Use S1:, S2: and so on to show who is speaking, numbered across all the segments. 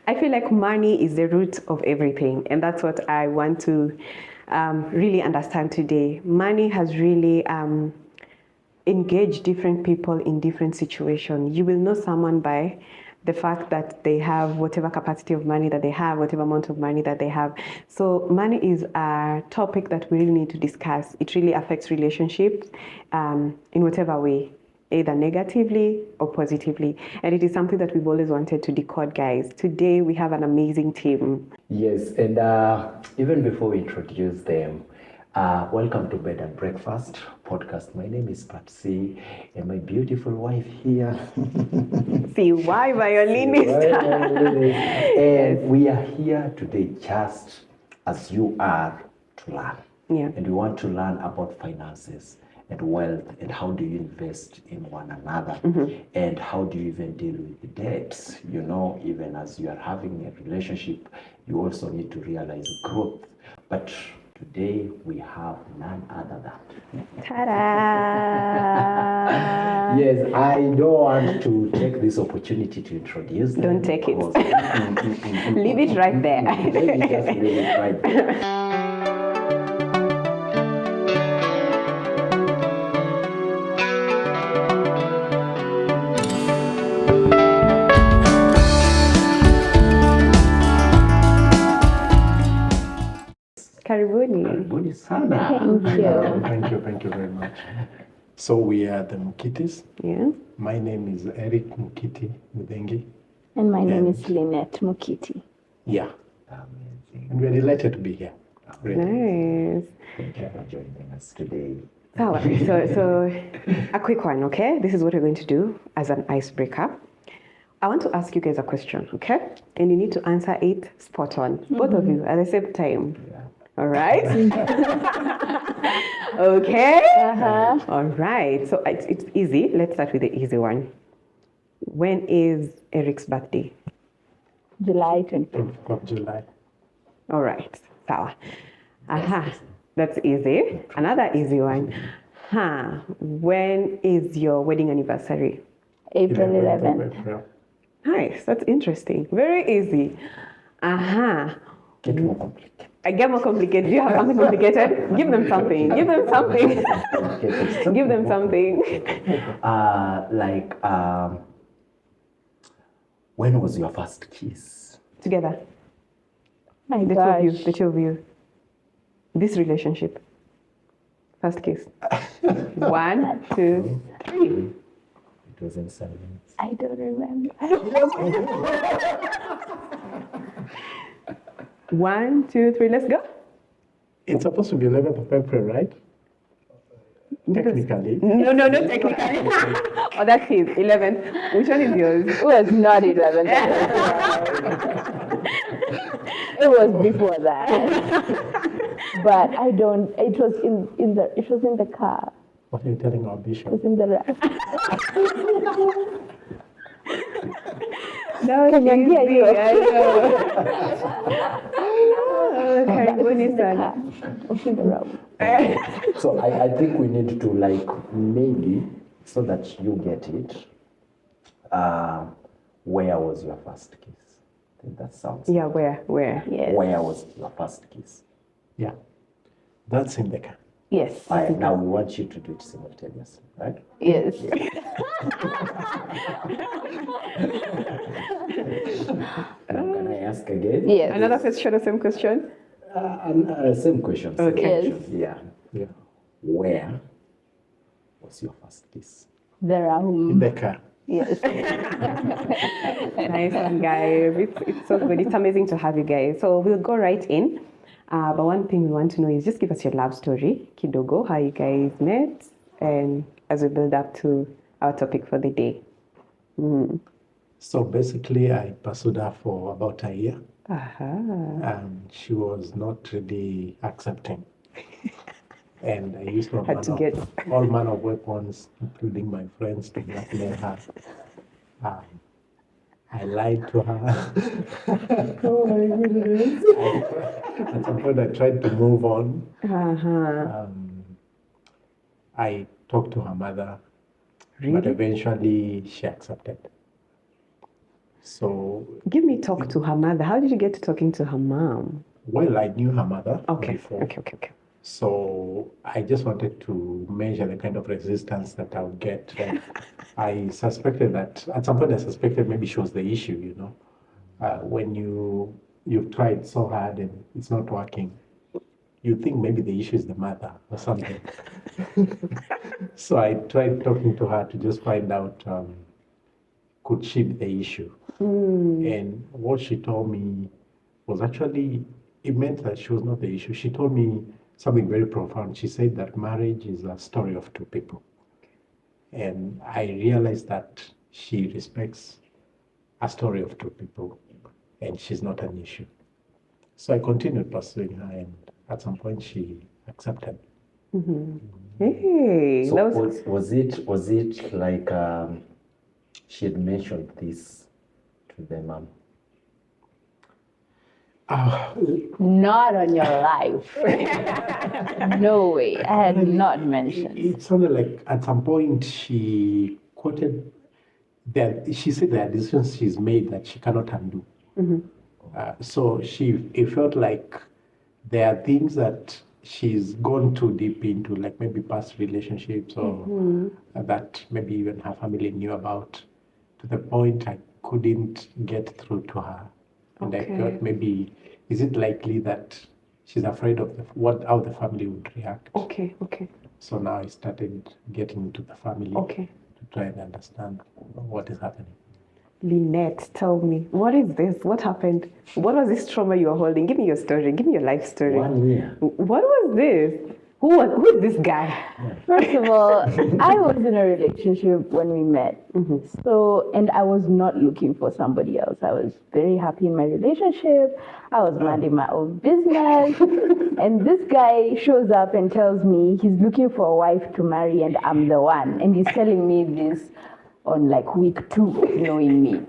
S1: I feel like money is the root of everything, and that's what I want to really understand today. Money has really engaged different people in different situations. You will know someone by the fact that they have whatever capacity of money that they have, whatever amount of money that they have. So money is a topic that we really need to discuss. It really affects relationships in whatever way, either negatively or positively. And it is something that we've always wanted to decode, guys. Today we have an amazing team.
S2: Yes, and even before we introduce them, welcome to Bed and Breakfast podcast. My name is Patsy, and my beautiful wife here.
S1: CY violinist.
S2: And we are here today just as you are to learn.
S1: Yeah.
S2: And we want to learn about finances and wealth and how do you invest in one another and how do you even deal with the debts. You know, even as you are having a relationship, you also need to realize growth. But today we have none other than
S1: Ta-da!
S2: Yes, I don't want to take this opportunity to introduce them.
S1: Don't take it. Leave it right there.
S2: Let me just leave it right there.
S1: Karibuni.
S2: Karibuni sana.
S3: Thank you very much. So we are the Mukitis.
S1: Yeah.
S3: My name is Eric Mukiti Mudengi.
S4: And my name is Lynnette Mukiti.
S3: Yeah,
S2: Amazing.
S3: and we're delighted to be here. Really.
S1: Nice.
S2: Thank you for joining us today.
S1: So a quick one, okay? This is what we're going to do as an icebreaker. I want to ask you guys a question, okay? And you need to answer it spot on, both of you at the same time.
S2: Yeah.
S1: All right? Okay?
S4: Uh-huh.
S1: All right. So it's easy. Let's start with the easy one. When is Eric's birthday?
S4: July 25th.
S3: 25th of July.
S1: All right. Sawa. Aha. That's easy. Another easy one. When is your wedding anniversary?
S4: April
S3: 11th of
S4: 11th.
S3: April.
S1: Nice. That's interesting. Very easy.
S2: Get more complicated.
S1: I get more complicated. Do you have something complicated? Give them something. Give them something. Give them something.
S2: When was your first kiss?
S1: Together.
S4: My
S1: The
S4: gosh.
S1: two of you. This relationship. First kiss. 1, 2, 3.
S2: It was in silence.
S4: I don't remember.
S1: 1, 2, 3. Let's go.
S3: It's supposed to be 11th of April, right? Technically.
S1: No, not technically. Oh, that's his. 11th. Which one is yours?
S4: It was not 11th. It was before that. But I don't, it was in the car.
S3: What are you telling our
S4: It
S3: bishop?
S4: was in the rack.
S1: No,
S4: Can you hear
S1: easy,
S4: you?
S1: I know. Karibuni
S4: It was in the
S1: sana.
S4: car. It was in the room.
S2: So I think we need to maybe, so that you get it, where was your first kiss? I think that sounds.
S1: Yeah, where?
S4: Yes.
S2: Where was your first kiss?
S3: Yeah. That's in the car.
S4: Yes.
S2: All right, now we want you to do it simultaneously, right?
S4: Yes.
S2: Now, can I ask again?
S4: Yes.
S1: Another question, the same question?
S2: Same question.
S1: Okay.
S4: Yes.
S2: Yeah.
S3: Yeah.
S2: Where was your first kiss?
S4: The
S3: In
S4: room.
S3: the car.
S4: Yes.
S1: Nice one, guys. It's so good. It's amazing to have you guys. So we'll go right in. But one thing we want to know is just give us your love story, kidogo, how you guys met, and as we build up to our topic for the day.
S3: So basically, I pursued her for about a year.
S1: And
S3: She was not really accepting. And I used all
S1: Had to
S3: manner,
S1: get-
S3: all manner of weapons, including my friends, to blackmail her. I lied to her. Oh my goodness. At some point, I tried to move on. I talked to her mother, but
S1: Really?
S3: eventually she accepted. So,
S1: Give me talk to her mother. How did you get to talking to her mom?
S3: well, I knew her mother
S1: Okay.
S3: before.
S1: Okay.
S3: So I just wanted to measure the kind of resistance that I would get. And I suspected that at some point I suspected maybe she was the issue, you know. When you've tried so hard and it's not working, you think maybe the issue is the mother or something. So I tried talking to her to just find out could she be the issue. And what she told me was actually, it meant that she was not the issue. She told me something very profound. She said that marriage is a story of two people. And I realized that she respects a story of two people and she's not an issue. So I continued pursuing her, and at some point she accepted.
S1: Hey,
S2: So
S1: that was
S2: was it like she had mentioned this to the mom?
S4: Not on your life. No way. I had not mentioned.
S3: It sounded like at some point she quoted that she said there are decisions she's made that she cannot undo. So it felt like there are things that she's gone too deep into, like maybe past relationships or that maybe even her family knew about, to the point I couldn't get through to her. And I
S1: Okay.
S3: thought maybe, is it likely that she's afraid of how the family would react?
S1: okay.
S3: So now I started getting into the family
S1: Okay.
S3: to try and understand what is happening.
S1: Lynnette, tell me, what is this? What happened? What was this trauma you were holding? Give me your story. Give me your life story.
S2: 1 year.
S1: What was this? Who is this guy?
S4: First of all, I was in a relationship when we met. So, and I was not looking for somebody else. I was very happy in my relationship. I was minding my own business. And this guy shows up and tells me he's looking for a wife to marry and I'm the one. And he's telling me this on like week 2 of knowing me.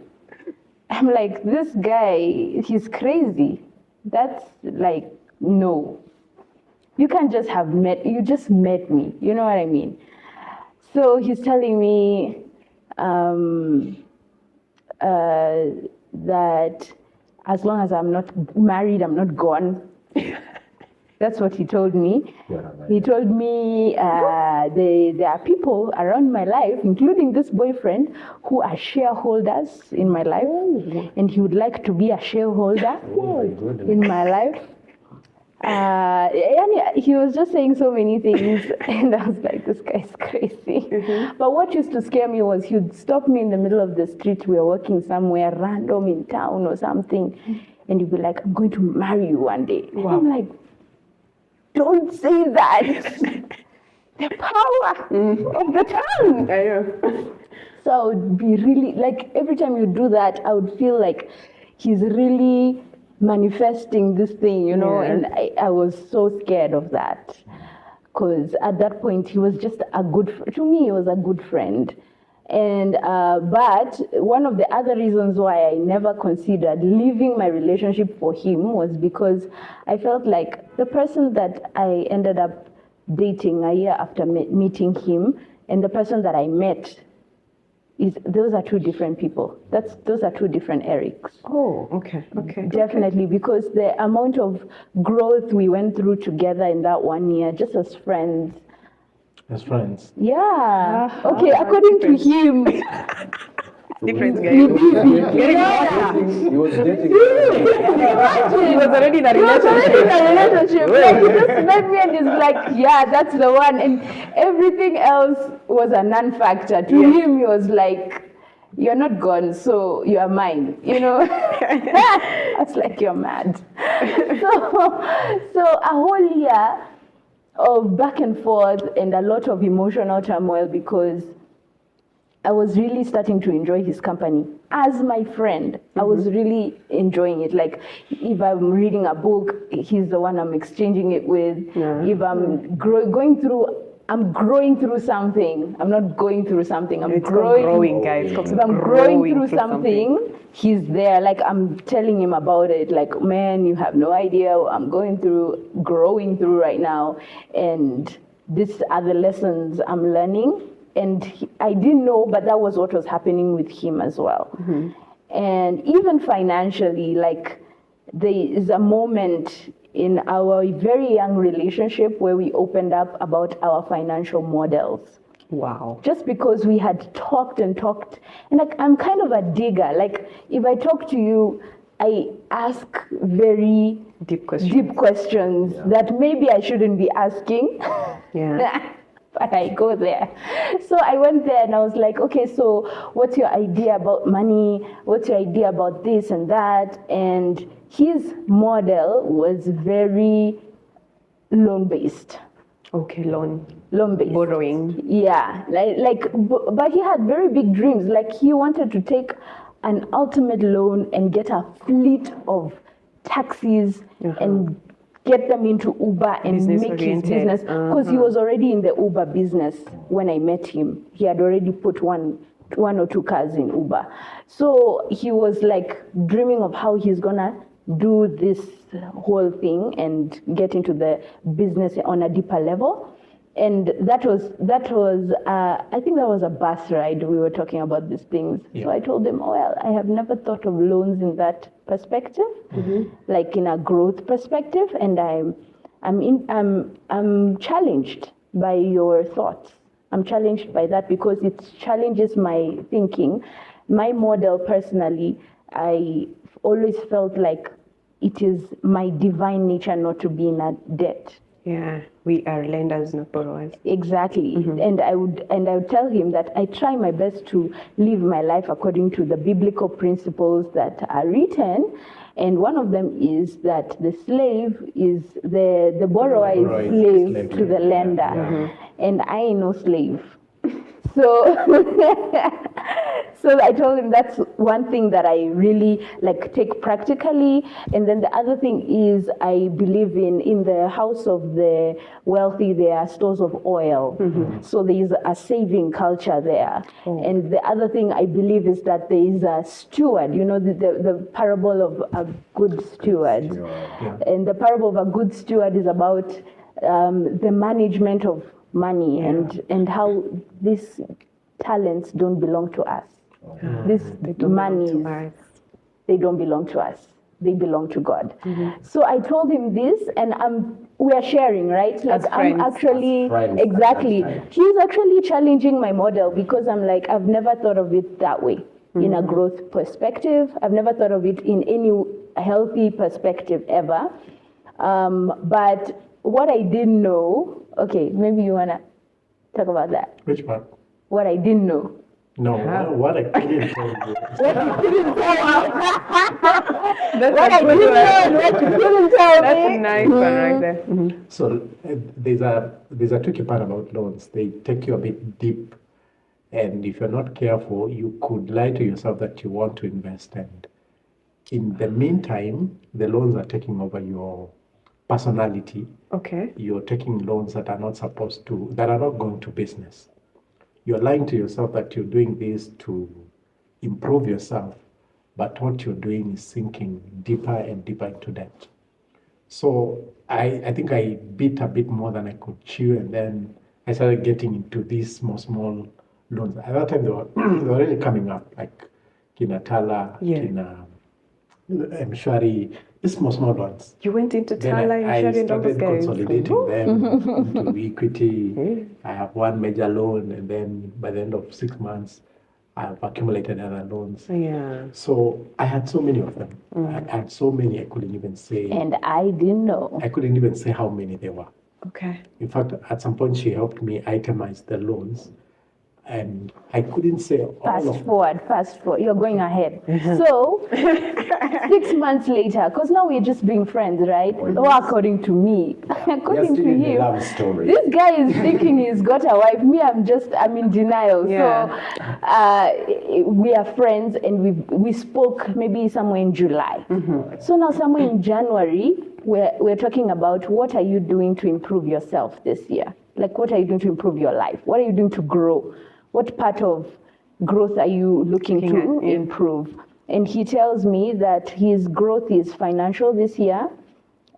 S4: I'm like, this guy, he's crazy. That's like, no. You can't just have you just met me. You know what I mean? So he's telling me that as long as I'm not married, I'm not gone. That's what he told me. He told me there are people around my life, including this boyfriend, who are shareholders in my life. And he would like to be a shareholder in my life. And he was just saying so many things, and I was like, this guy's crazy. But what used to scare me was he'd stop me in the middle of the street. We were walking somewhere random in town or something, and he'd be like, I'm going to marry you one day. And I'm like, don't say that. The power of the tongue.
S1: I know.
S4: So I would be really, like, every time you do that, I would feel like he's really manifesting this thing, you know, and I was so scared of that. Because at that point, he was just to me, he was a good friend. And, but one of the other reasons why I never considered leaving my relationship for him was because I felt like the person that I ended up dating a year after meeting him and the person that I met, those are two different people. Those are two different Erics.
S1: Oh, okay.
S4: Definitely, because the amount of growth we went through together in that 1 year, just as friends.
S3: As friends.
S4: Yeah. Okay, according to him.
S1: Different guy.
S2: He was dating.
S1: He was already in a relationship.
S4: Like, he just met me and he's like, yeah, that's the one. And everything else was a non-factor. To him, he was like, you're not gone, so you are mine, you know? I was like, you're mad. So a whole year of back and forth and a lot of emotional turmoil because I was really starting to enjoy his company. As my friend, I was really enjoying it. Like, if I'm reading a book, he's the one I'm exchanging it with. If I'm growing through something. I'm not going through something. I'm growing,
S1: guys.
S4: If I'm growing through something, he's there. Like, I'm telling him about it. Like, man, you have no idea what I'm growing through right now. And these are the lessons I'm learning. And I didn't know, but that was what was happening with him as well. And even financially, like there is a moment in our very young relationship where we opened up about our financial models.
S1: Wow.
S4: Just because we had talked and talked, and like I'm kind of a digger. Like if I talk to you, I ask very
S1: Deep question.
S4: deep questions that maybe I shouldn't be asking.
S1: Yeah.
S4: But I go there. So I went there and I was like, okay, so what's your idea about money? What's your idea about this and that? And his model was very loan-based.
S1: Okay, loan.
S4: Loan-based.
S1: Borrowing.
S4: Yeah, but he had very big dreams. Like he wanted to take an ultimate loan and get a fleet of taxis and get them into Uber and
S1: Business
S4: make his
S1: oriented.
S4: business, because he was already in the Uber business when I met him. He had already put one or two cars in Uber. So he was like dreaming of how he's gonna do this whole thing and get into the business on a deeper level. And that was I think that was a bus ride. We were talking about these things.
S3: Yeah.
S4: So I told him, well, I have never thought of loans in that perspective, like in a growth perspective. And I'm challenged by your thoughts. I'm challenged by that because it challenges my thinking. My model personally, I always felt like it is my divine nature not to be in a debt.
S1: Yeah. We are lenders, not borrowers.
S4: Exactly. And I would tell him that I try my best to live my life according to the biblical principles that are written. And one of them is that the slave is the borrower is slave to the lender. And I ain't no slave. So so I told him that's one thing that I really like take practically. And then the other thing is I believe in the house of the wealthy there are stores of oil. So there is a saving culture there. And the other thing I believe is that there is a steward, you know, the parable of a good steward. And the parable of a good steward is about the management of money and how these talents don't belong to us. This money, they don't belong to us. They belong to God. So I told him this, and we are sharing, right? Like I'm actually exactly. He's actually challenging my model because I'm like, I've never thought of it that way in a growth perspective. I've never thought of it in any healthy perspective ever. But what I didn't know, okay, maybe you wanna talk about that.
S3: Which part?
S4: What I didn't know.
S3: No, what I couldn't tell you.
S4: What you didn't tell me.
S1: That's
S4: What I didn't know and what you didn't tell
S1: That's
S4: me.
S1: a nice one right there.
S3: So there's a tricky part about loans. They take you a bit deep, and if you're not careful, you could lie to yourself that you want to invest, and in the meantime, the loans are taking over your personality.
S1: Okay.
S3: You're taking loans that are not going to business. You're lying to yourself that you're doing this to improve yourself, but what you're doing is sinking deeper and deeper into debt. So I think I bit a bit more than I could chew, and then I started getting into these small loans. At that time, they were already coming up, like Kinatala, Kina Mshwari, these small ones.
S1: You went into
S3: Then
S1: Tala
S3: I
S1: and shared all those
S3: started
S1: guys.
S3: consolidating them into equity. I have one major loan, and then by the end of 6 months, I have accumulated other loans.
S1: Yeah.
S3: So I had so many of them. I had so many I couldn't even say.
S4: And I didn't know.
S3: I couldn't even say how many there were.
S1: Okay.
S3: In fact, at some point, she helped me itemize the loans, and I couldn't say all
S4: Fast
S3: of them.
S4: forward. You're going ahead. So, 6 months later, because now we're just being friends, right? Or according to me. According to
S2: the
S4: him.
S2: love story.
S4: This guy is thinking he's got a wife. Me, I'm in denial.
S1: Yeah.
S4: So, we are friends and we spoke maybe somewhere in July. So now somewhere in January, we're talking about what are you doing to improve yourself this year? Like, what are you doing to improve your life? What are you doing to grow? What part of growth are you looking to improve? And he tells me that his growth is financial this year.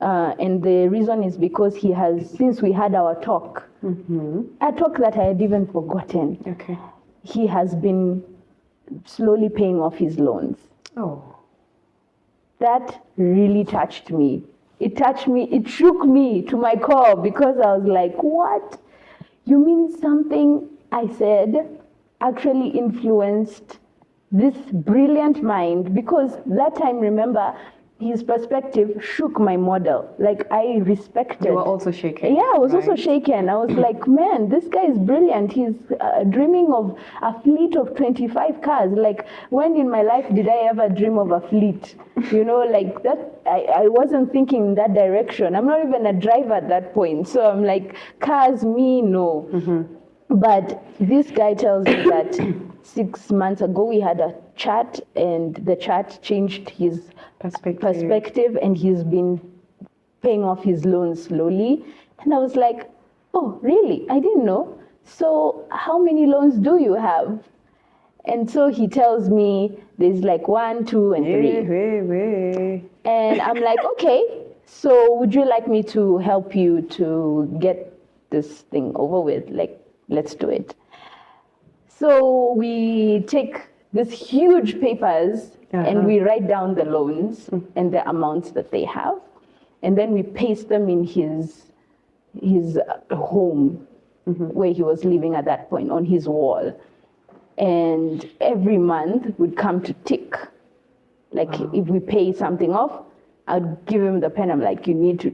S4: And the reason is because he has, since we had our talk, a talk that I had even forgotten,
S1: Okay.
S4: he has been slowly paying off his loans.
S1: Oh.
S4: That really touched me. It touched me, it shook me to my core because I was like, what? You mean something I said actually influenced this brilliant mind? Because that time, remember, his perspective shook my model. Like, I respected.
S1: You were also shaken.
S4: Yeah, I was
S1: right?
S4: also shaken. I was like, man, this guy is brilliant. He's dreaming of a fleet of 25 cars. Like, when in my life did I ever dream of a fleet? You know, like that, I wasn't thinking in that direction. I'm not even a driver at that point. So I'm like, cars, me, no. But this guy tells me that 6 months ago we had a chat, and the chat changed his perspective, and he's been paying off his loans slowly. And I was like, oh, really? I didn't know. So how many loans do you have? And so he tells me there's like 1, 2, and 3. And I'm like, okay, so would you like me to help you to get this thing over with? Like, let's do it. So we take these huge papers and we write down the loans and the amounts that they have. And then we paste them in his home where he was living at that point, on his wall. And every month would come to tick. Like if we pay something off, I'd give him the pen. I'm like, you need to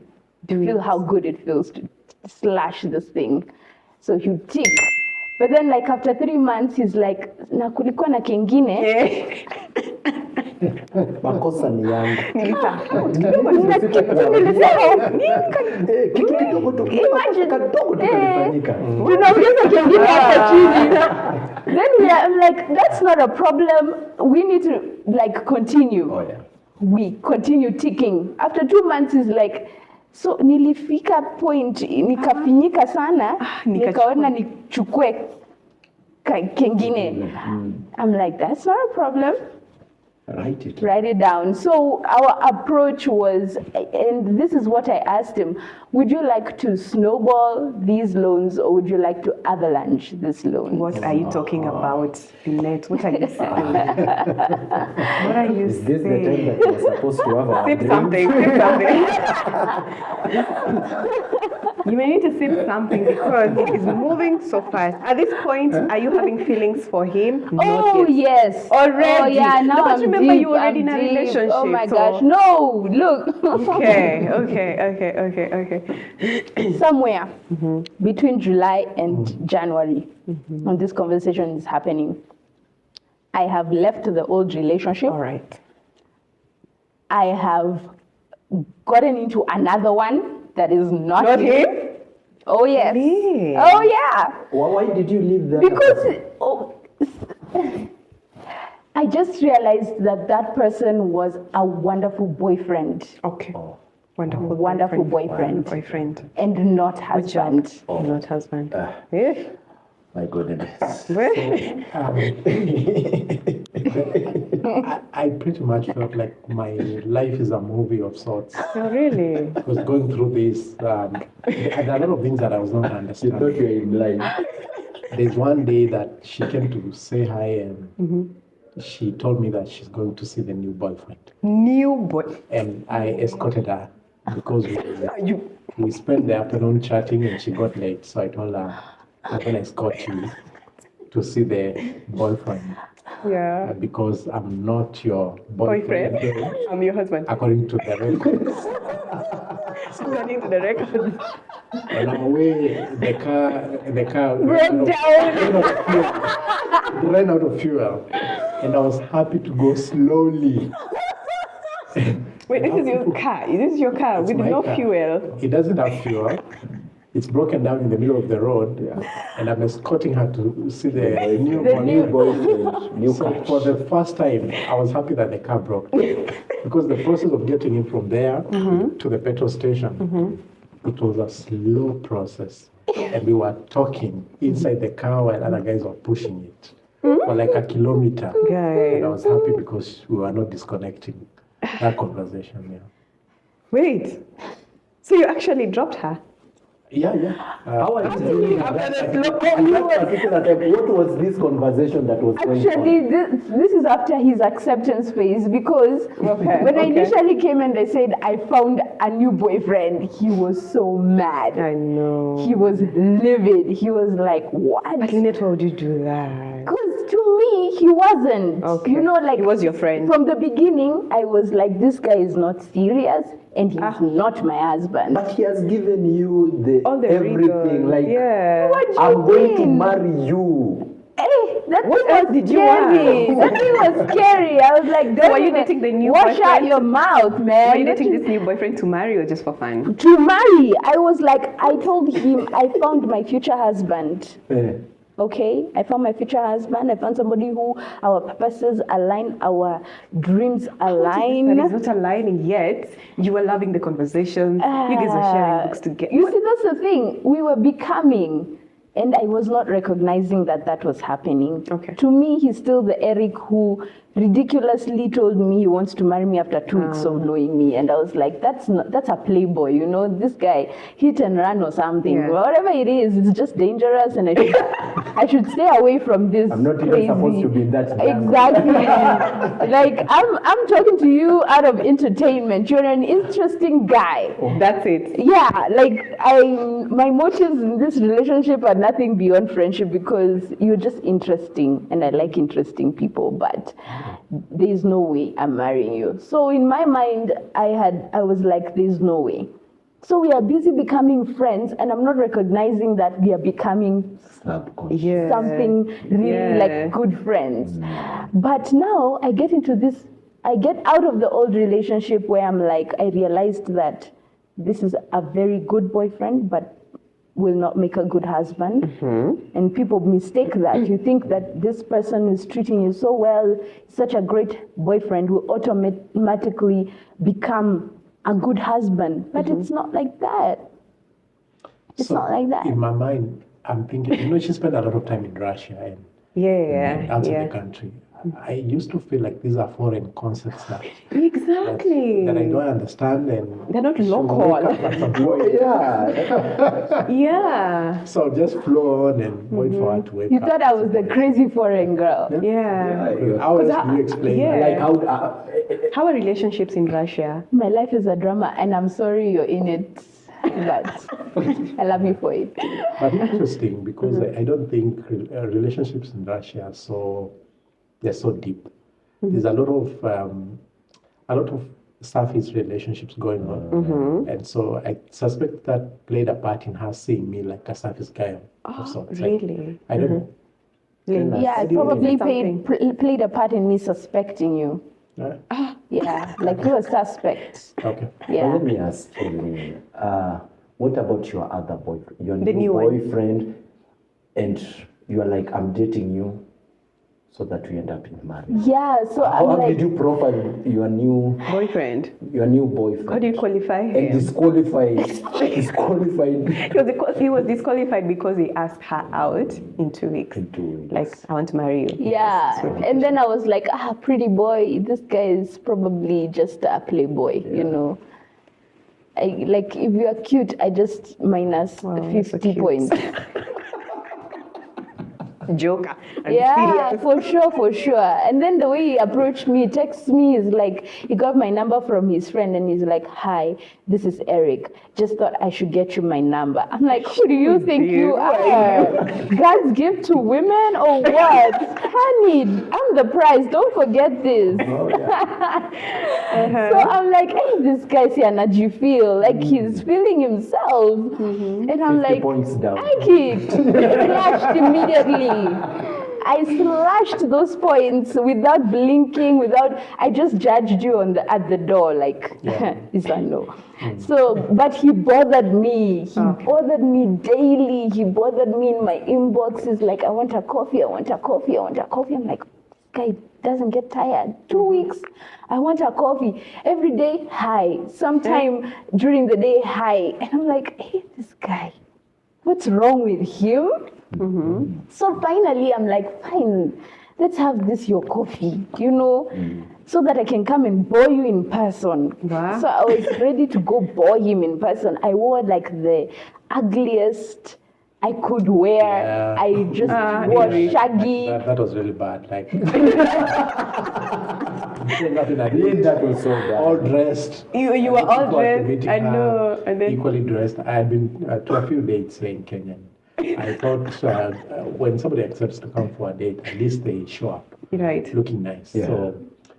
S4: feel how good it feels to slash this thing. So he'd tick. But then like after 3 months, he's like, na kulikuwa na kengine.
S2: Makosa ni yangu.
S4: Tunaongeza kengine hapa chini. Then I'm like, that's not a problem. We need to like continue.
S2: Oh, yeah.
S4: We continue ticking. After 2 months, he's like, so nilifika point nikafinyika sana, nikaona nichukue kengine. I'm like, that's not a problem. Write it down. So our approach was, and this is what I asked him, would you like to snowball these loans, or would you like to avalanche this loan?
S1: What are you talking about, Lynnette? What are you saying? What are you
S2: Is this
S1: saying?
S2: the time that you're supposed to have a
S1: Sip
S2: drink?
S1: something, sip something. You may need to sip something because it is moving so fast. At this point, are you having feelings for him?
S4: Oh, yes.
S1: Already?
S4: Oh, yeah, now
S1: Because
S4: I'm
S1: remember,
S4: deep,
S1: you were already
S4: I'm
S1: in a
S4: deep.
S1: relationship.
S4: Oh, my
S1: so-
S4: gosh. No, look.
S1: Okay.
S4: Somewhere between July and January, when this conversation is happening, I have left the old relationship.
S1: All right.
S4: I have gotten into another one that is not
S1: him?
S4: Oh, yes.
S1: Really?
S4: Oh, yeah.
S2: Why did you leave that?
S4: Because I just realized that that person was a wonderful boyfriend
S1: Okay.
S2: Oh.
S1: Wonderful
S4: boyfriend.
S1: Boyfriend.
S4: And not husband.
S2: Oh.
S1: Not husband.
S2: My goodness.
S3: I pretty much felt like my life is a movie of sorts.
S1: Oh, really?
S3: I was going through this, and there are a lot of things that I was not
S2: You thought
S3: understanding.
S2: you were in line.
S3: There's one day that she came to say hi, and she told me that she's going to see the new boyfriend.
S1: New boy.
S3: And I escorted her because we spent the afternoon chatting, and she got late. So I told her, I'm going to escort you to see the boyfriend.
S1: Yeah.
S3: Because I'm not your
S1: Boyfriend.
S3: boyfriend.
S1: I'm your husband.
S3: According to the records.
S1: According to the record.
S3: On our way, the car
S4: Broke
S3: ran out of fuel, and I was happy to go slowly.
S1: Wait, this is your car. This is your car
S3: It's
S1: with
S3: my
S1: no
S3: car.
S1: fuel.
S3: It doesn't have fuel. It's broken down in the middle of the road, and I'm escorting her to see the new boyfriend.
S2: boyfriend. New
S3: So for the first time, I was happy that the car broke because the process of getting in from there to the petrol station, it was a slow process, and we were talking inside the car while other guys were pushing it for like a kilometer. And I was happy because we were not disconnecting that conversation. Yeah.
S1: Wait. So you actually dropped her?
S3: Yeah.
S2: How are you doing at that particular time? What was this conversation that was going on?
S4: Actually, this is after his acceptance phase, because when I initially came and I said I found a new boyfriend, he was so mad.
S1: I know.
S4: He was livid. He was like, what?
S1: But Lynnette, why would you do that?
S4: Because to me, he wasn't.
S1: Okay.
S4: You know, like,
S1: he was your friend.
S4: From the beginning, I was like, this guy is not serious and he's not my husband.
S2: But he has given you
S1: All the
S2: everything.
S1: reasons.
S2: Like,
S1: Yeah.
S4: What do you
S2: I'm going to
S4: mean?
S2: marry you.
S4: Hey, that
S1: What
S4: thing
S1: else
S4: was
S1: did you
S4: scary.
S1: want?
S4: That thing was scary. I was like,
S1: So were you
S4: don't
S1: dating the new
S4: wash out
S1: boyfriend?
S4: your mouth, man.
S1: Were you dating this new boyfriend to marry or just for fun?
S4: To marry. I was like, I told him I found my future husband. Okay, I found my future husband. I found somebody who our purposes align, our dreams align.
S1: That is not aligning yet. You were loving the conversations. You guys were sharing books together.
S4: You see, that's the thing. We were becoming, and I was not recognizing that was happening.
S1: Okay.
S4: To me, he's still the Eric who ridiculously told me he wants to marry me after 2 weeks of knowing me, and I was like, that's a playboy, you know. This guy hit and run or something.
S1: Yeah.
S4: Whatever it is, it's just dangerous, and I should stay away from this.
S2: I'm not even
S4: crazy.
S2: supposed to be that young.
S4: Exactly. Like I'm talking to you out of entertainment. You're an interesting guy.
S1: That's it.
S4: Yeah, like my motives in this relationship are nothing beyond friendship, because you're just interesting and I like interesting people, but there's no way I'm marrying you. So in my mind, I was like, there's no way. So we are busy becoming friends, and I'm not recognizing that we are becoming
S1: Yeah.
S4: something really like good friends. But now I get out of the old relationship where I'm like, I realized that this is a very good boyfriend, but will not make a good husband. And people mistake that. You think that this person is treating you so well, such a great boyfriend, will automatically become a good husband. But it's not like that. It's not like that.
S3: In my mind, I'm thinking, she spent a lot of time in Russia and outside the country. I used to feel like these are foreign concepts that
S1: Exactly.
S3: that I don't understand, and
S1: They're not
S3: she will
S1: local.
S3: wake up at some point.
S1: Yeah.
S3: So just flow on and wait for her to wake
S4: You
S3: up.
S4: thought I was the crazy foreign girl.
S1: Yeah.
S3: How else do you explain
S1: yeah.
S3: that?
S2: Like how
S1: How are relationships in Russia?
S4: My life is a drama, and I'm sorry you're in it, but I love you for it.
S3: But interesting, because I don't think relationships in Russia they're so deep. There's a lot of surface relationships going on, and so I suspect that played a part in her seeing me like a surface guy of sorts.
S1: Really?
S3: I don't know.
S4: Yeah, it probably played a part in me suspecting you.
S3: Right?
S4: Yeah, like you were suspect.
S3: Okay.
S4: Yeah.
S2: Let me ask you, what about your other boyfriend, your
S1: The
S2: new
S1: new one.
S2: boyfriend, and you are like, I'm dating you so that we end up in marriage.
S4: Yeah, so I'm
S2: How
S4: like,
S2: did you profile your new
S1: Boyfriend.
S2: boyfriend?
S1: How do you qualify
S2: And
S1: him?
S2: disqualified.
S1: He was disqualified because he asked her out in 2 weeks.
S2: In 2 weeks.
S1: Like, I want to marry you.
S4: yeah, and then I was like, pretty boy, this guy is probably just a playboy, you know. Like, if you are cute, I just minus
S1: Wow, that's so
S4: 50
S1: cute.
S4: points.
S1: Joker. I'm
S4: Yeah,
S1: serious.
S4: for sure. And then the way he approached me, texts me, is like, he got my number from his friend and he's like, hi, this is Eric. Just thought I should get you my number. I'm like, who do you think you are? God's gift to women or what? Honey, I'm the prize. Don't forget this. So I'm like, hey, this guy's here, and you feel like he's feeling himself. And I'm
S2: 50
S4: like,
S2: points down.
S4: I kicked, slashed immediately. I slashed those points without blinking, I just judged you at the door, like, this one, no. So, but he bothered me. He bothered me daily. He bothered me in my inbox. He's like, I want a coffee, I want a coffee, I want a coffee. I'm like, this guy doesn't get tired. 2 weeks, I want a coffee. Every day, hi. Sometime during the day, hi. And I'm like, hey, this guy, what's wrong with him? So finally, I'm like, fine, let's have this your coffee, so that I can come and bore you in person.
S1: Wow.
S4: So I was ready to go bore him in person. I wore like the ugliest I could wear.
S3: Yeah.
S4: I just wore shaggy.
S3: That was really bad. Like,
S2: That was so bad.
S3: all dressed.
S1: You were all
S3: Before
S1: dressed.
S3: meeting
S1: I
S3: her,
S1: know. And then
S3: equally dressed. I had been to a few dates here in Kenya. I thought when somebody accepts to come for a date, at least they show up
S1: right.
S3: looking nice.
S2: Yeah.
S3: So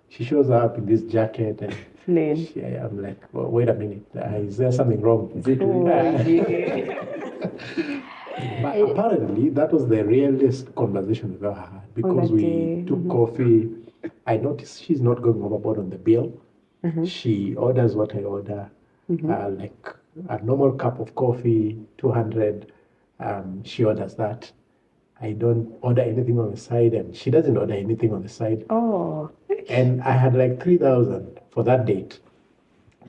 S3: she shows up in this jacket, and
S1: Lynn.
S3: I'm like, well, wait a minute, is there something wrong?
S2: Is it
S1: Oh,
S2: really?
S1: yeah.
S3: But apparently, that was the realest conversation we've ever had, because
S1: that
S3: we
S1: day.
S3: took coffee. I noticed she's not going overboard on the bill. She orders what I order, like a normal cup of coffee, 200. She orders that. I don't order anything on the side, and she doesn't order anything on the side.
S1: Oh.
S3: And I had like 3,000 for that date.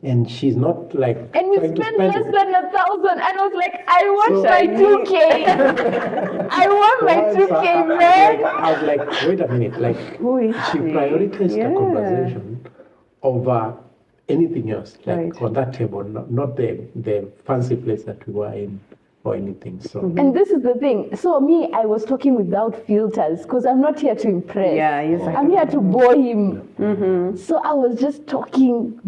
S3: And she's not like
S4: And we
S3: trying to
S4: spent less
S3: it.
S4: than 1,000. And I was like, I want
S3: So-
S4: my 2K. I want my
S3: So
S4: 2K, man.
S3: I was like, wait a minute, like
S1: Who is
S3: she prioritized
S1: Yeah.
S3: the conversation over anything else, like
S1: Right.
S3: on that table, not the fancy place that we were in or anything. So
S4: And this is the thing. So me, I was talking without filters because I'm not here to impress.
S1: Yeah, yes, I
S4: I'm here to bore him. So I was just talking,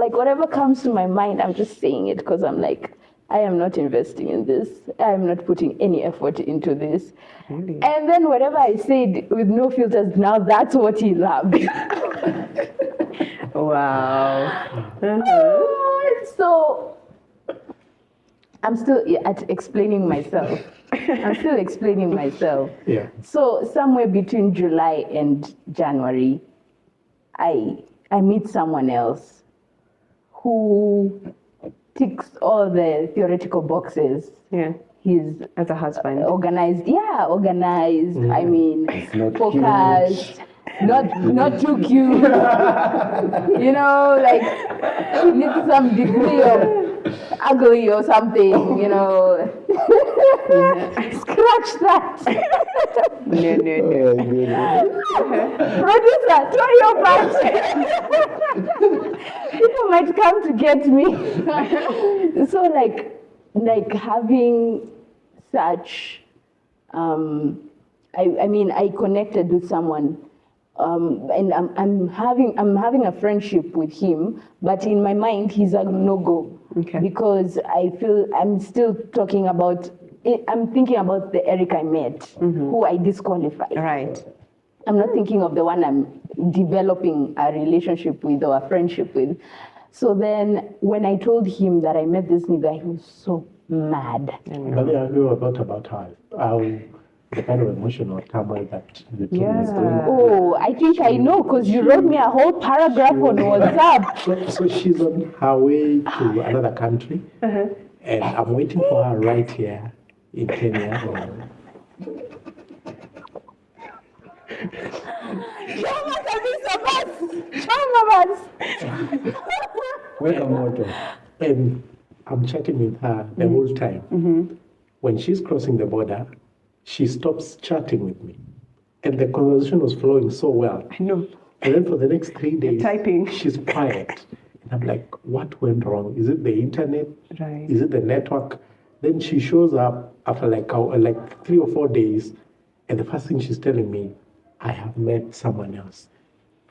S4: like whatever comes to my mind, I'm just saying it because I'm like, I am not investing in this. I am not putting any effort into this.
S1: Really?
S4: And then whatever I said with no filters, now that's what he loved.
S1: Wow.
S4: So I'm still at explaining myself. I'm still explaining myself.
S3: yeah.
S4: So somewhere between July and January, I meet someone else who ticks all the theoretical boxes.
S1: Yeah.
S4: He's
S1: As a husband.
S4: organized. Yeah, organized. I mean,
S2: not
S4: focused. Not too cute. You know, like she needs some degree of ugly or something. You know. Scratch that.
S1: No.
S4: Producer, throw your part. People might come to get me. So like having such I mean I connected with someone and I'm having a friendship with him, but in my mind he's a no-go.
S1: Okay.
S4: Because I feel I'm still talking about I'm thinking about the Eric I met who I disqualified.
S1: Right.
S4: I'm not thinking of the one I'm developing a relationship with or a friendship with. So then when I told him that I met this nigga, he was so mad.
S3: But yeah, we were thought about how the kind of emotional turmoil that the two was going
S1: Yeah.
S3: through.
S4: Oh, I think I know because you wrote me a whole paragraph on WhatsApp.
S3: So she's on her way to another country, and I'm waiting for her right here in Kenya.
S4: Chama kabisa basi. Chama basi.
S2: Weka moto.
S3: And I'm chatting with her the whole time. When she's crossing the border, she stops chatting with me. And the conversation was flowing so well.
S1: I know.
S3: And then for the next 3 days,
S1: Typing.
S3: she's quiet. And I'm like, what went wrong? Is it the internet?
S1: Right.
S3: Is it the network? Then she shows up after like 3 or 4 days. And the first thing she's telling me, I have met someone else.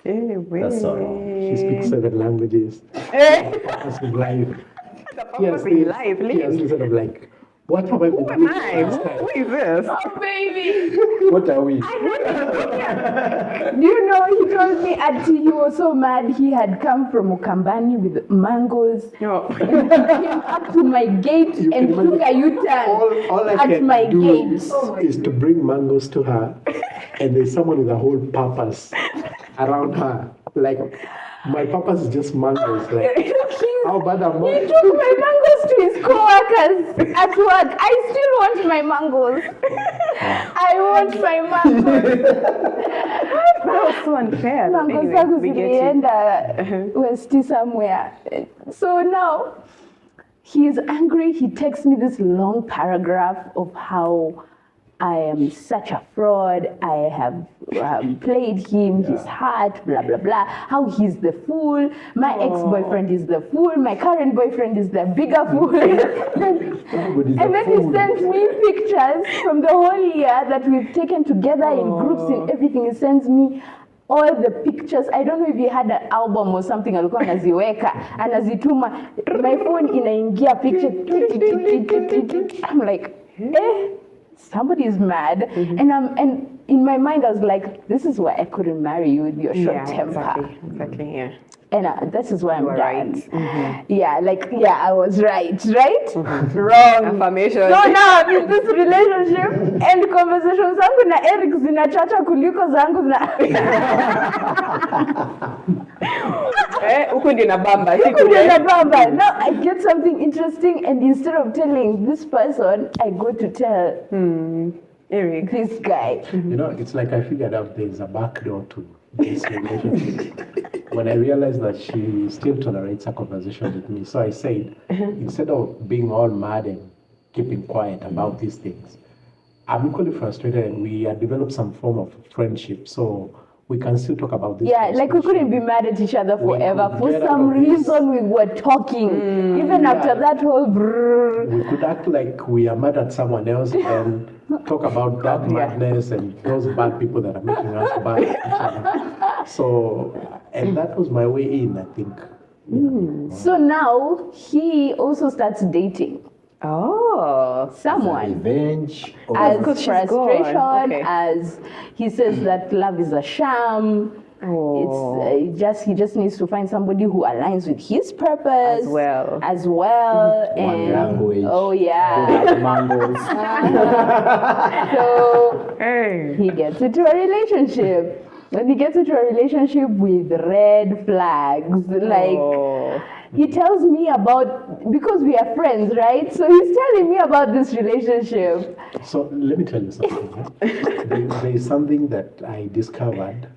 S1: Anyway.
S2: That's so wrong.
S3: She speaks 7 languages. That's in life.
S1: Purpose in life,
S3: Yes,
S1: Lynn.
S3: instead of like, what have I been
S1: Who
S3: doing
S1: am I?
S3: last time?
S1: Who is this?
S4: Oh, baby.
S2: What are we?
S4: Do you know, he told me until he was so mad, he had come from Ukambani with mangoes.
S1: No.
S4: Came up to my gate
S3: You
S4: and
S3: can
S4: took a U-turn
S3: All I
S4: at
S3: can
S4: my
S3: do
S4: gate.
S3: is to bring mangoes to her, and there's someone with a whole purpose around her. Like, my purpose is just mangoes. Like, how bad am
S4: He
S3: I?
S4: took my mangoes to his co-workers at work. I still want my mangoes. I want my mangoes.
S1: That was so unfair.
S4: Mangoes
S1: Anyway,
S4: zangu
S1: we get you.
S4: zilienda westi somewhere. So now he's angry. He texts me this long paragraph of how I am such a fraud. I have played him, his heart, blah, blah, blah. How he's the fool. My ex-boyfriend is the fool. My current boyfriend is the bigger fool. And then he sends me pictures from the whole year that we've taken together in groups and everything. He sends me all the pictures. I don't know if he had an album or something alikuwa anaziweka anazituma, my phone inaingia picture. I'm like, somebody is mad. And in my mind I was like, this is why I couldn't marry you with your short temper.
S1: Exactly, yeah.
S4: And this is why I'm done.
S1: Right.
S4: Yeah, I was right? Wrong.
S1: Affirmation.
S4: So now I'm in this relationship and conversations zangu na Eric zinachacha kuliko zangu na
S1: huku ndio nabamba.
S4: Now I get something interesting, and instead of telling this person, I go to tell
S1: Eric,
S4: this guy.
S3: It's like I figured out there's a back door to this relationship when I realized that she still tolerates a conversation with me. So I said, instead of being all mad and keeping quiet about these things, I'm equally frustrated, and we had developed some form of friendship. So we can still talk about this.
S4: Yeah, like we couldn't be mad at each other forever. For some reason, we were talking. Even after that whole brrr.
S3: We could act like we are mad at someone else and talk about that madness and those bad people that are making us bad at each other. So, and that was my way in, I think.
S4: So now he also starts dating someone.
S2: Revenge.
S4: As frustration, as he says that love is a sham. It's he just needs to find somebody who aligns with his purpose as well.
S2: One language.
S4: Oh yeah.
S2: Mangoes.
S4: So he gets into a relationship. When he gets into a relationship with red flags, like he tells me about, because we are friends, right? So he's telling me about this relationship.
S3: So let me tell you something. There is something that I discovered.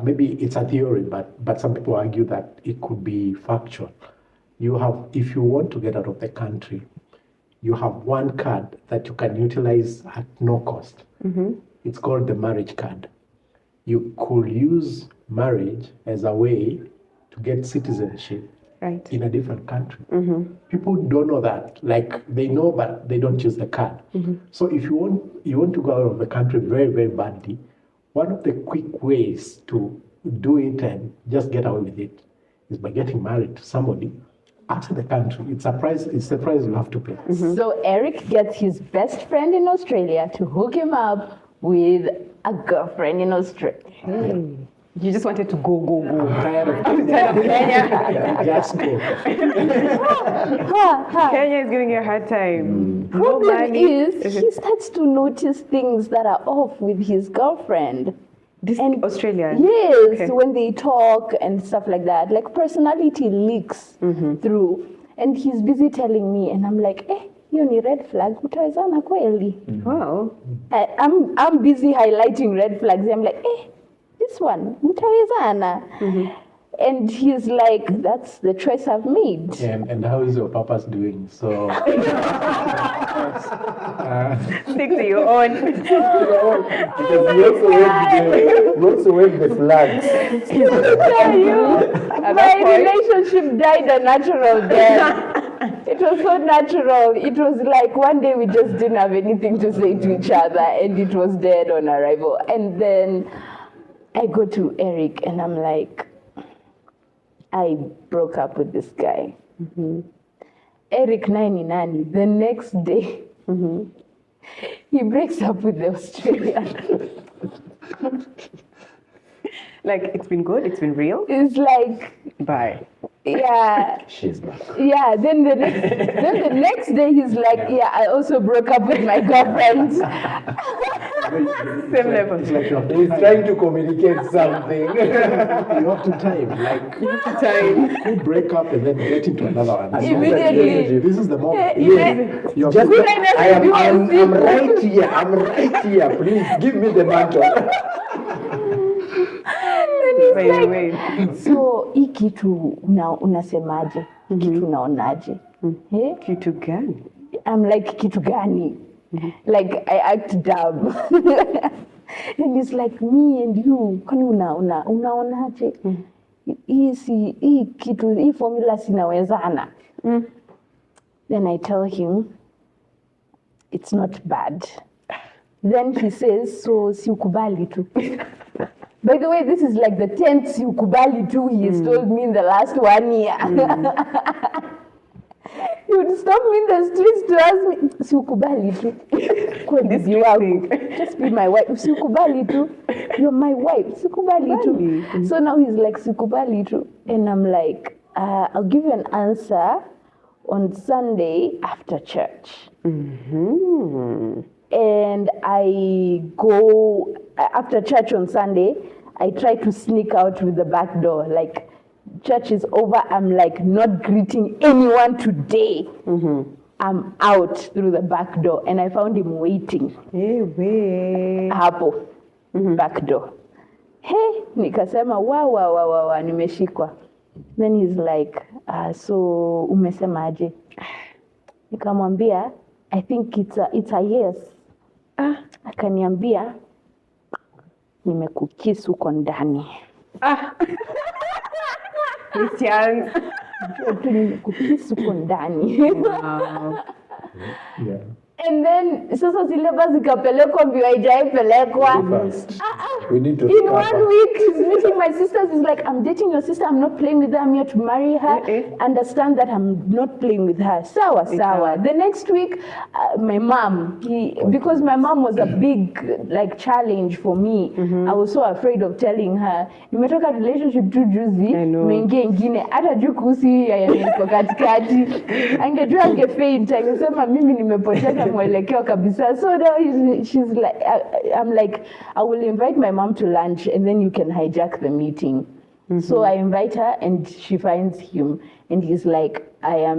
S3: Maybe it's a theory, but some people argue that it could be factual. If you want to get out of the country, you have one card that you can utilize at no cost. It's called the marriage card. You could use marriage as a way to get citizenship in a different country. People don't know that. Like, they know, but they don't use the card. So if you want to go out of the country very, very badly, one of the quick ways to do it and just get away with it is by getting married to somebody outside the country. It's a price you have to pay.
S4: So Eric gets his best friend in Australia to hook him up with a girlfriend in Australia.
S1: You just wanted to go.
S3: Tired of
S1: Kenya.
S3: Just go.
S1: Kenya is giving you a hard time.
S4: Problem is, he starts to notice things that are off with his girlfriend.
S1: This Australian?
S4: Yes, when they talk and stuff like that. Like personality leaks through. And he's busy telling me, and I'm like, hiyo ni red flag, utawezana kweli?
S1: Wow.
S4: I'm busy highlighting red flags. I'm like, this one, mutawezana. And he's like, that's the choice I've made.
S3: And how is your papa's doing? So
S1: Stick to your own.
S2: Because you also wave the flags.
S4: I tell you, my relationship died a natural death. It was so natural. It was like one day we just didn't have anything to say to each other, and it was dead on arrival. And then I go to Eric and I'm like, I broke up with this guy. Eric nani. The next day, he breaks up with the Australian.
S1: Like, it's been good, it's been real.
S4: It's like,
S1: Bye.
S4: yeah.
S2: She's back.
S4: Yeah, then the next day he's like, yeah, I also broke up with my girlfriend.
S1: Same level.
S3: It's like you have to
S2: He's
S3: time.
S2: trying to communicate something.
S3: You have to time. Like, you could break up and then get into another one.
S4: Immediately.
S3: This is the moment.
S4: Yeah.
S3: You have
S2: Just,
S3: to
S2: I'm right here. Please give me the mantle.
S4: So hii kitu unasemaje? Kitu unaonaje?
S1: Kitu gani?
S4: I'm like, kitu gani? Like I act dumb. And it's like, me and you, kwani unaonaje? Hii kitu, hii formula sinawezana. Then I tell him, it's not bad. Then he says, so siukubali tu. By the way, this is like the 10th siukubali tu he has told me in the last 1 year. He would stop me in the streets to ask me, siukubali tu. Kwa bibi wangu, just be my wife. Siukubali tu. You're my wife. Siukubali tu. So now he's like, siukubali tu. And I'm like, I'll give you an answer on Sunday after church. And I go, after church on Sunday, I try to sneak out with the back door. Like, church is over, I'm like not greeting anyone today. I'm out through the back door. And I found him waiting. Hapo, back door. Hey, nikasema, wa, nimeshikwa. Then he's like, so umesema aje? Nikamwambia, I think it's a yes. Akaniambia, nimekukiss huko ndani.
S1: Christian.
S4: Nimekukiss huko ndani.
S1: Wow.
S3: Yeah.
S4: And then sasa zile basi zikapelekwa mbio haijaipelekwa.
S3: We need to
S4: In 1 week, he's meeting my sisters. He's like, I'm dating your sister. I'm not playing with her. I'm here to marry her. Understand that I'm not playing with her. Sawa. The next week, my mom, because my mom was a big like challenge for me. I was so afraid of telling her. Nimetoka relationship tu juzi, mengi ingine. Hata juu kuhusu ya niko katikati. Angejua angefaint. Angesema mimi nimepoteza mwelekeo kabisa. So now she's like, I'm like, I will invite my mom to lunch and then you can hijack the meeting. So I invite her and she finds him and he's like, I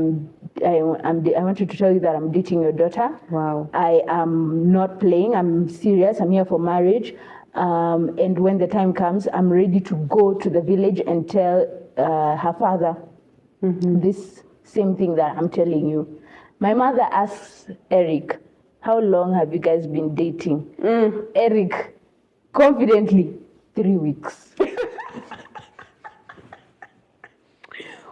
S4: wanted to tell you that I'm dating your daughter.
S1: Wow.
S4: I am not playing. I'm serious. I'm here for marriage. And when the time comes, I'm ready to go to the village and tell her father this same thing that I'm telling you. My mother asks Eric, how long have you guys been dating? Eric, confidently, 3 weeks.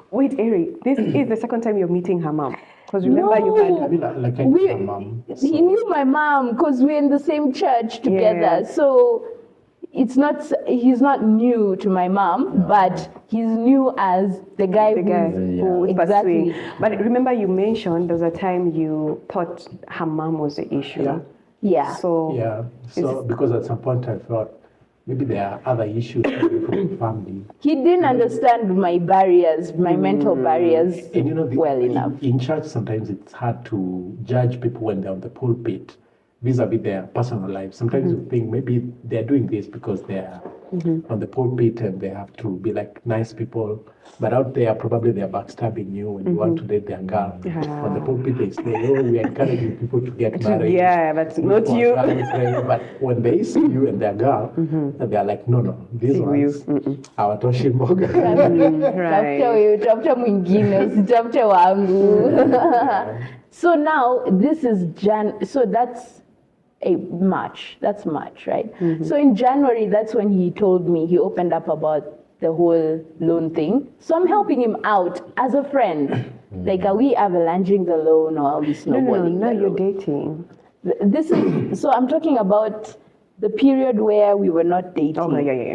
S1: Wait, Eric, this is the second time you're meeting her mom. Because remember you had...
S3: I mean, like I knew my mom.
S4: He knew my mom because we're in the same church together. So he's not new to my mom, but he's new as the guy who exactly.
S1: But remember you mentioned there was a time you thought her mom was the issue.
S4: Yeah.
S1: So
S3: because at some point I thought maybe there are other issues from the family.
S4: He didn't understand my barriers, my mental barriers
S3: And you know,
S4: well enough.
S3: In church, sometimes it's hard to judge people when they're on the pulpit vis-a-vis their personal life. Sometimes you think maybe they're doing this because they're on the pulpit and they have to be like nice people. But out there, probably they're backstabbing you when you want to date their girl. On the pulpit, they say, oh, we're encouraging people to get married.
S1: Yeah, but not you.
S3: But when they see you and their girl, they're like, no, these ones, hawatoshi mboga.
S4: Tafuta mwingine, usitafute wangu. So now, this is so that's March. That's March, right? So in January, that's when he told me, he opened up about the whole loan thing. So I'm helping him out as a friend. Like, are we avalanching the loan or are we snowballing?
S1: No, you're dating.
S4: This is, so I'm talking about the period where we were not dating.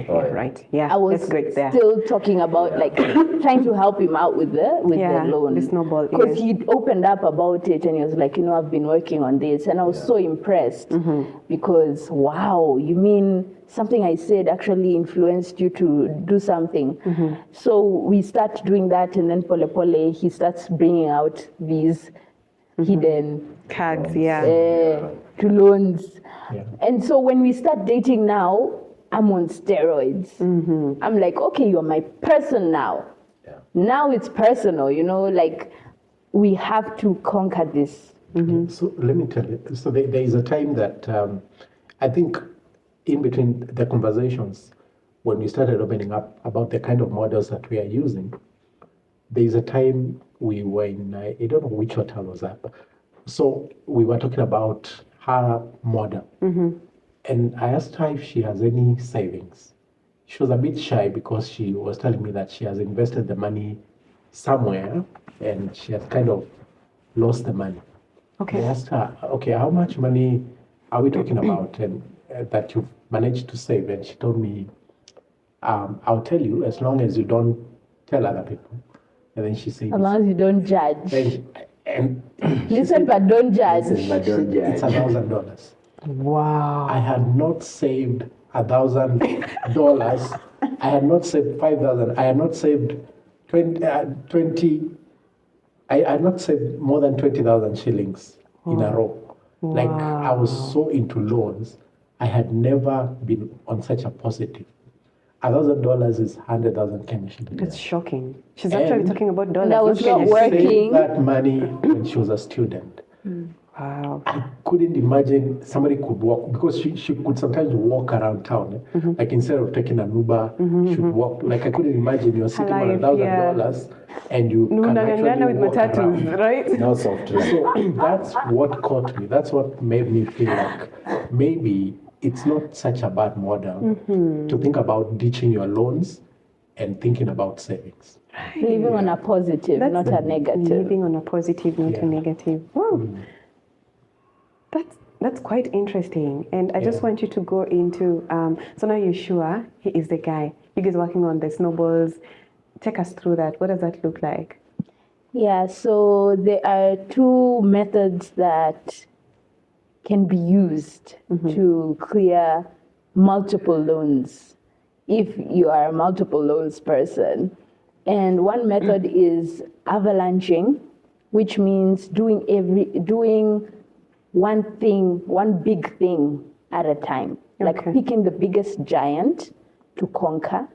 S1: Right. Yeah,
S4: I was
S1: that's good there.
S4: still talking about like trying to help him out with the loan.
S1: The snowball.
S4: Because he'd opened up about it and he was like, I've been working on this. And I was so impressed because, wow, you mean something I said actually influenced you to do something. So we start doing that and then pole, he starts bringing out these hidden
S1: cards,
S4: to loans. And so when we start dating now, I'm on steroids. I'm like, okay, you're my person now. Now it's personal, like we have to conquer this.
S3: So let me tell you. So there is a time that I think in between the conversations, when we started opening up about the kind of models that we are using, there is a time we were in, I don't know which hotel was that. So we were talking about her model. And I asked her if she has any savings. She was a bit shy because she was telling me that she has invested the money somewhere and she has kind of lost the money.
S1: Okay.
S3: I asked her, okay, how much money are we talking about and that you've managed to save? And she told me, I'll tell you as long as you don't tell other people. And then she said,
S4: As long as you don't judge.
S3: and
S4: Listen, but don't judge.
S2: Listen, but don't
S3: it's
S2: judge.
S3: $1,000.
S1: Wow.
S3: I had not saved $1,000. I had not saved 5,000. I had not saved 20. I had not saved more than 20,000 shillings in a row. Like I was so into loans. I had never been on such a positive. $1,000 is 100,000 Kenya shillings.
S1: That's shocking. She's
S3: And
S1: actually talking about dollars.
S4: that was
S1: not
S4: not
S1: Kenyan.
S3: Saved
S4: working.
S3: that money when she was a student.
S1: Wow.
S3: I couldn't imagine somebody could walk because she could sometimes walk around town. Like instead of taking an Uber, she'd walk. Like I couldn't imagine you're sitting on
S1: Life,
S3: $1,000 and you
S1: No,
S3: can
S1: Nangangana
S3: actually
S1: with
S3: walk
S1: matatus,
S3: around.
S1: right?
S2: No soft life.
S3: So that's what caught me. That's what made me feel like maybe it's not such a bad model to think about ditching your loans and thinking about savings.
S4: Living on a positive, not a negative.
S1: Living on a positive, not a
S3: Yeah.
S1: negative. Wow. That's quite interesting. And I just
S3: Yeah.
S1: want you to go into, so now Yeshua, he is the guy. You guys working on the snowballs. Take us through that. What does that look like?
S4: Yeah, so there are two methods that can be used to clear multiple loans if you are a multiple loans person. And one method is avalanching, which means doing one big thing at a time. Like
S1: Okay.
S4: picking the biggest giant to conquer,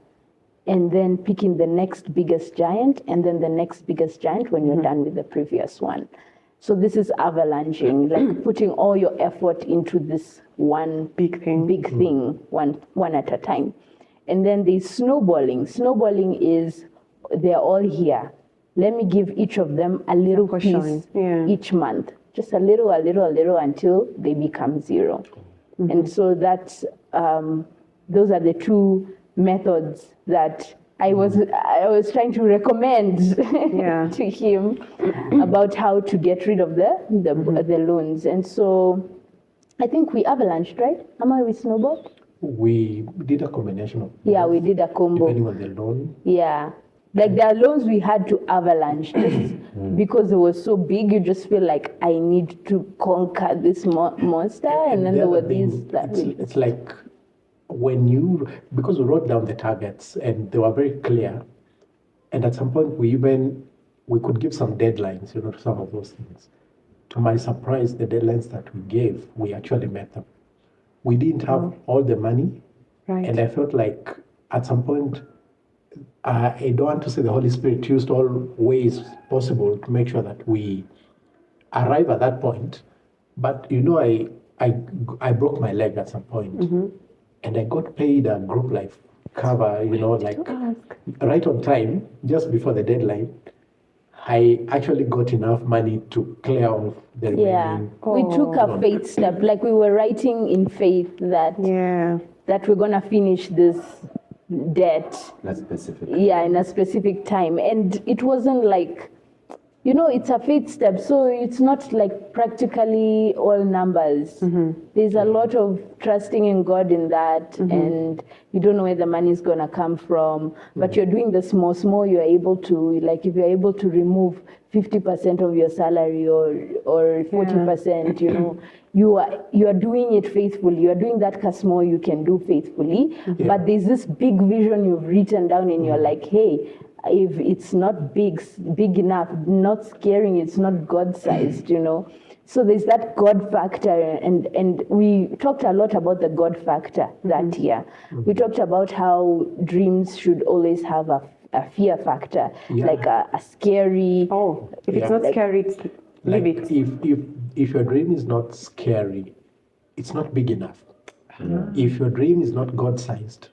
S4: and then picking the next biggest giant, and then the next biggest giant when you're done with the previous one. So this is avalanching, like putting all your effort into this one
S1: Big thing.
S4: one at a time. And then there's snowballing. Snowballing is they're all here. Let me give each of them a little
S1: portion,
S4: piece
S1: yeah.
S4: each month. Just a little until they become zero. And so that's those are the two methods that I was trying to recommend
S1: Yeah.
S4: to him about how to get rid of the loans. And so I think we avalanched, right? Am I with snowball?
S3: We did a combination of
S4: Yeah, we did a combo.
S3: depending on the loan.
S4: Yeah. Like there are loans we had to avalanche just because it was so big. You just feel like I need to conquer this monster, and then
S3: the
S4: there were
S3: other thing,
S4: these that
S3: it's like because we wrote down the targets and they were very clear, and at some point we could give some deadlines, to some of those things. To my surprise, the deadlines that we gave, we actually met them. We didn't have all the money,
S1: Right.
S3: and I felt like at some point, I don't want to say the Holy Spirit used all ways possible to make sure that we arrive at that point. But I broke my leg at some point, and I got paid a group life cover. Right on time, just before the deadline. I actually got enough money to clear off the
S4: Yeah,
S3: remaining.
S4: we took a faith step. Like we were writing in faith that
S1: Yeah.
S4: we're gonna finish this debt.
S2: That's specific.
S4: Yeah, in a specific time, and it wasn't like, it's a faith step, so it's not like practically all numbers. There's a lot of trusting in God in that, and you don't know where the money is gonna come from, but you're doing the small. You're able to, like, if you're able to remove 50% of your salary or 40%, you are doing it faithfully. You are doing that small you can do faithfully, but there's this big vision you've written down, and you're like, hey. If it's not big enough, not scaring, it's not God-sized, So there's that God factor, and we talked a lot about the God factor that year. We talked about how dreams should always have a fear factor, like a scary.
S1: Oh, if it's not scary, leave it.
S3: If your dream is not scary, it's not big enough. If your dream is not God-sized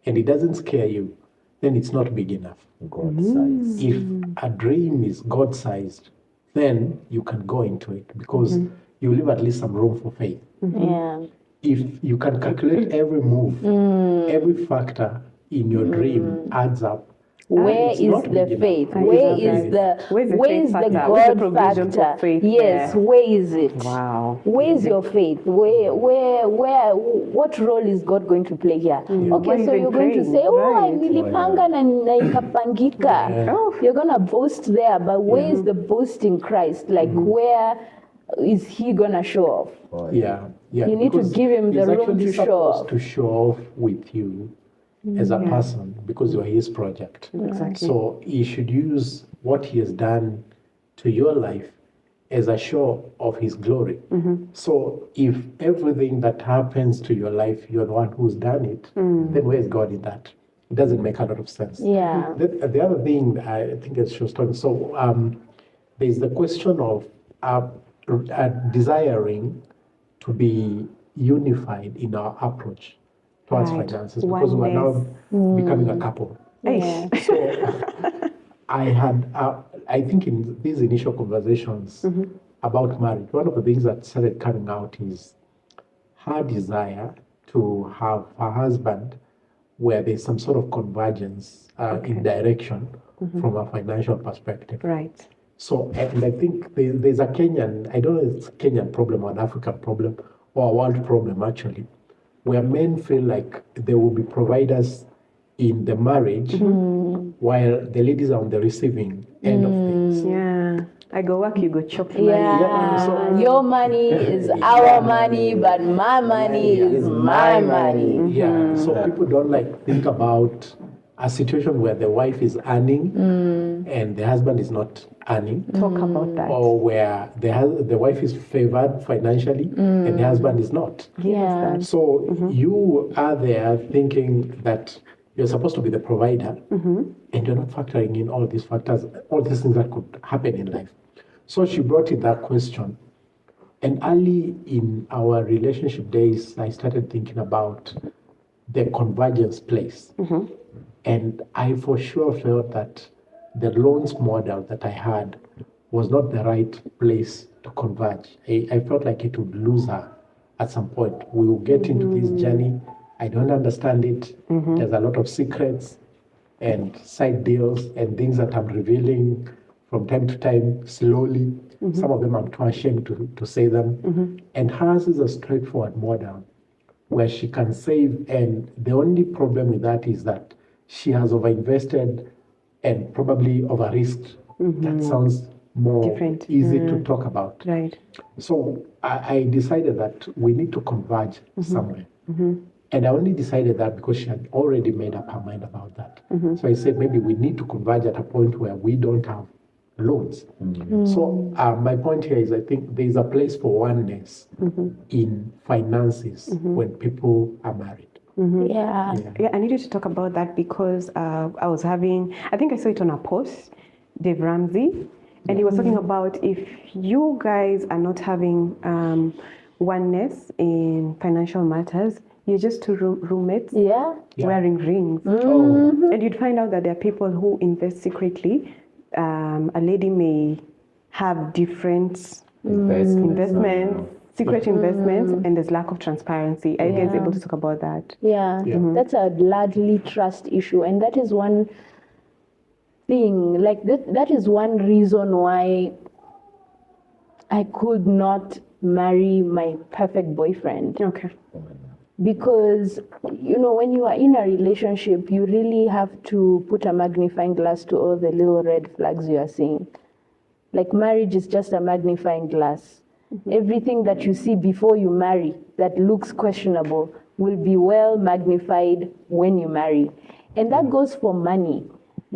S3: and it doesn't scare you, then it's not big enough.
S2: God size.
S3: If a dream is God-sized, then you can go into it because you leave at least some room for faith.
S4: Yeah.
S3: If you can calculate every move, every factor in your dream adds up.
S4: Where
S3: It's
S4: is
S3: not
S4: the
S3: big
S4: faith?
S3: enough.
S4: Where
S3: It's
S4: is
S3: not
S4: the
S1: Where's the
S4: where
S1: faith
S4: is the
S1: factor? Where's the
S4: God
S1: provision for
S4: factor?
S1: faith
S4: Yes,
S1: there?
S4: where is it?
S1: Wow.
S4: Where is your faith? What role is God going to play here?
S1: Why
S4: Okay, so
S1: even
S4: you're going to
S1: praying?
S4: say, oh, I
S1: Right.
S4: nilipanga na ikapangika.
S1: Oh.
S4: You're gonna boast there, but where is the boast in Christ? Like where is he gonna show off?
S2: Oh,
S3: Yeah, yeah.
S4: You need to
S3: because
S4: give him the
S3: he's
S4: room
S3: actually
S4: to show
S3: supposed
S4: off.
S3: to show off with you as a person because you're his project.
S1: Exactly.
S3: So he should use what he has done to your life as a show of his glory. So if everything that happens to your life, you're the one who's done it, then where's God in that? It doesn't make a lot of sense.
S4: Yeah.
S3: The other thing I think is she was talking, so there's the question of desiring to be unified in our approach towards
S1: Right.
S3: finances because we're now becoming a couple.
S4: Yeah.
S3: So I think in these initial conversations about marriage, one of the things that started coming out is her desire to have a husband where there's some sort of convergence in direction from a financial perspective.
S1: Right.
S3: So, and I think there's a Kenyan, I don't know if it's a Kenyan problem or an African problem or a world problem actually, where men feel like they will be providers in the marriage while the ladies are on the receiving end of things.
S1: Yeah. I go work, you go chop money.
S4: Yeah,
S3: so-
S4: your money is our money, but my money is my money.
S3: Yeah, so people don't like think about a situation where the wife is earning and the husband is not earning.
S1: Talk about that.
S3: Or where the wife is favored financially and the husband is not.
S4: Yeah.
S3: So you are there thinking that you're supposed to be the provider and you're not factoring in all these factors, all these things that could happen in life. So she brought in that question. And early in our relationship days, I started thinking about the convergence place. And I for sure felt that the loans model that I had was not the right place to converge. I felt like it would lose her at some point. We will get into this journey. I don't understand it. There's a lot of secrets and side deals and things that I'm revealing from time to time, slowly. Some of them I'm too ashamed to say them. And hers is a straightforward model where she can save. And the only problem with that is that she has overinvested and probably over-risked. That sounds more
S1: Different.
S3: easy to talk about.
S1: Right.
S3: So I decided that we need to converge somewhere. And I only decided that because she had already made up her mind about that. So I said, maybe we need to converge at a point where we don't have loans. So my point here is I think there's a place for oneness in finances when people are married.
S4: Yeah.
S1: Yeah, I needed to talk about that because I was having, I think I saw it on a post, Dave Ramsey, and he was talking about if you guys are not having oneness in financial matters, you're just two roommates
S4: Yeah.
S1: wearing rings.
S3: Oh,
S1: And you'd find out that there are people who invest secretly. A lady may have different investments, secret investments, and there's lack of transparency. Are you guys
S4: Yeah.
S1: able to talk about that?
S4: Yeah, that's a largely trust issue, and that is one thing. Like that is one reason why I could not marry my perfect boyfriend,
S1: Okay.
S4: because when you are in a relationship, you really have to put a magnifying glass to all the little red flags you are seeing. Like marriage is just a magnifying glass. Everything that you see before you marry that looks questionable will be well magnified when you marry. And that goes for money,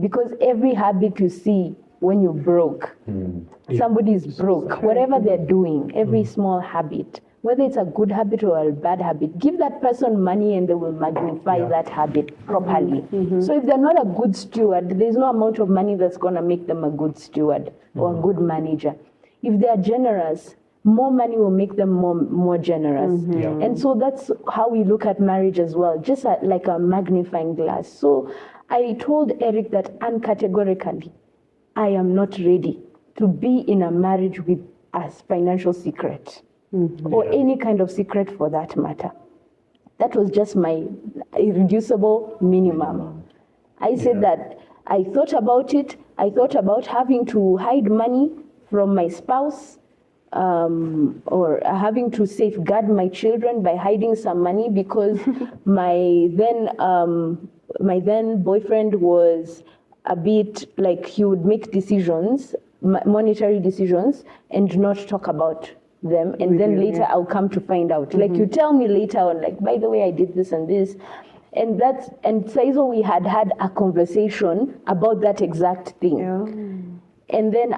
S4: because every habit you see when you're broke, somebody is broke, whatever they're doing, every small habit, whether it's a good habit or a bad habit, give that person money and they will magnify that habit properly. So if they're not a good steward, there's no amount of money that's going to make them a good steward or a good manager. If they're generous, more money will make them more generous. And so that's how we look at marriage as well, just like a magnifying glass. So I told Eric that uncategorically, I am not ready to be in a marriage with a financial secret. or any kind of secret for that matter. That was just my irreducible minimum. I said that I thought about it. I thought about having to hide money from my spouse, or having to safeguard my children by hiding some money because my then boyfriend was a bit like he would make decisions, monetary decisions, and not talk about them, and then later I'll come to find out. Like you tell me later on, like, by the way, I did this and this, and Saizo, we had a conversation about that exact thing, and then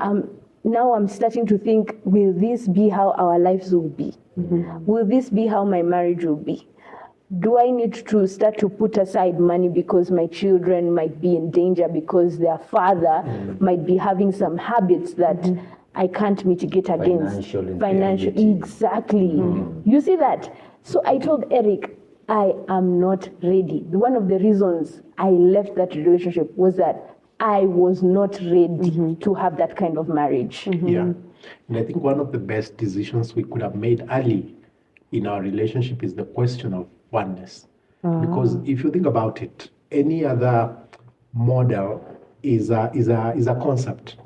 S4: now I'm starting to think, will this be how our lives will be? Will this be how my marriage will be? Do I need to start to put aside money because my children might be in danger because their father might be having some habits that I can't mitigate against? Financial, exactly. You see that? So I told Eric, I am not ready. One of the reasons I left that relationship was that I was not ready to have that kind of marriage.
S3: Yeah. And I think one of the best decisions we could have made early in our relationship is the question of oneness. Because if you think about it, any other model is a concept.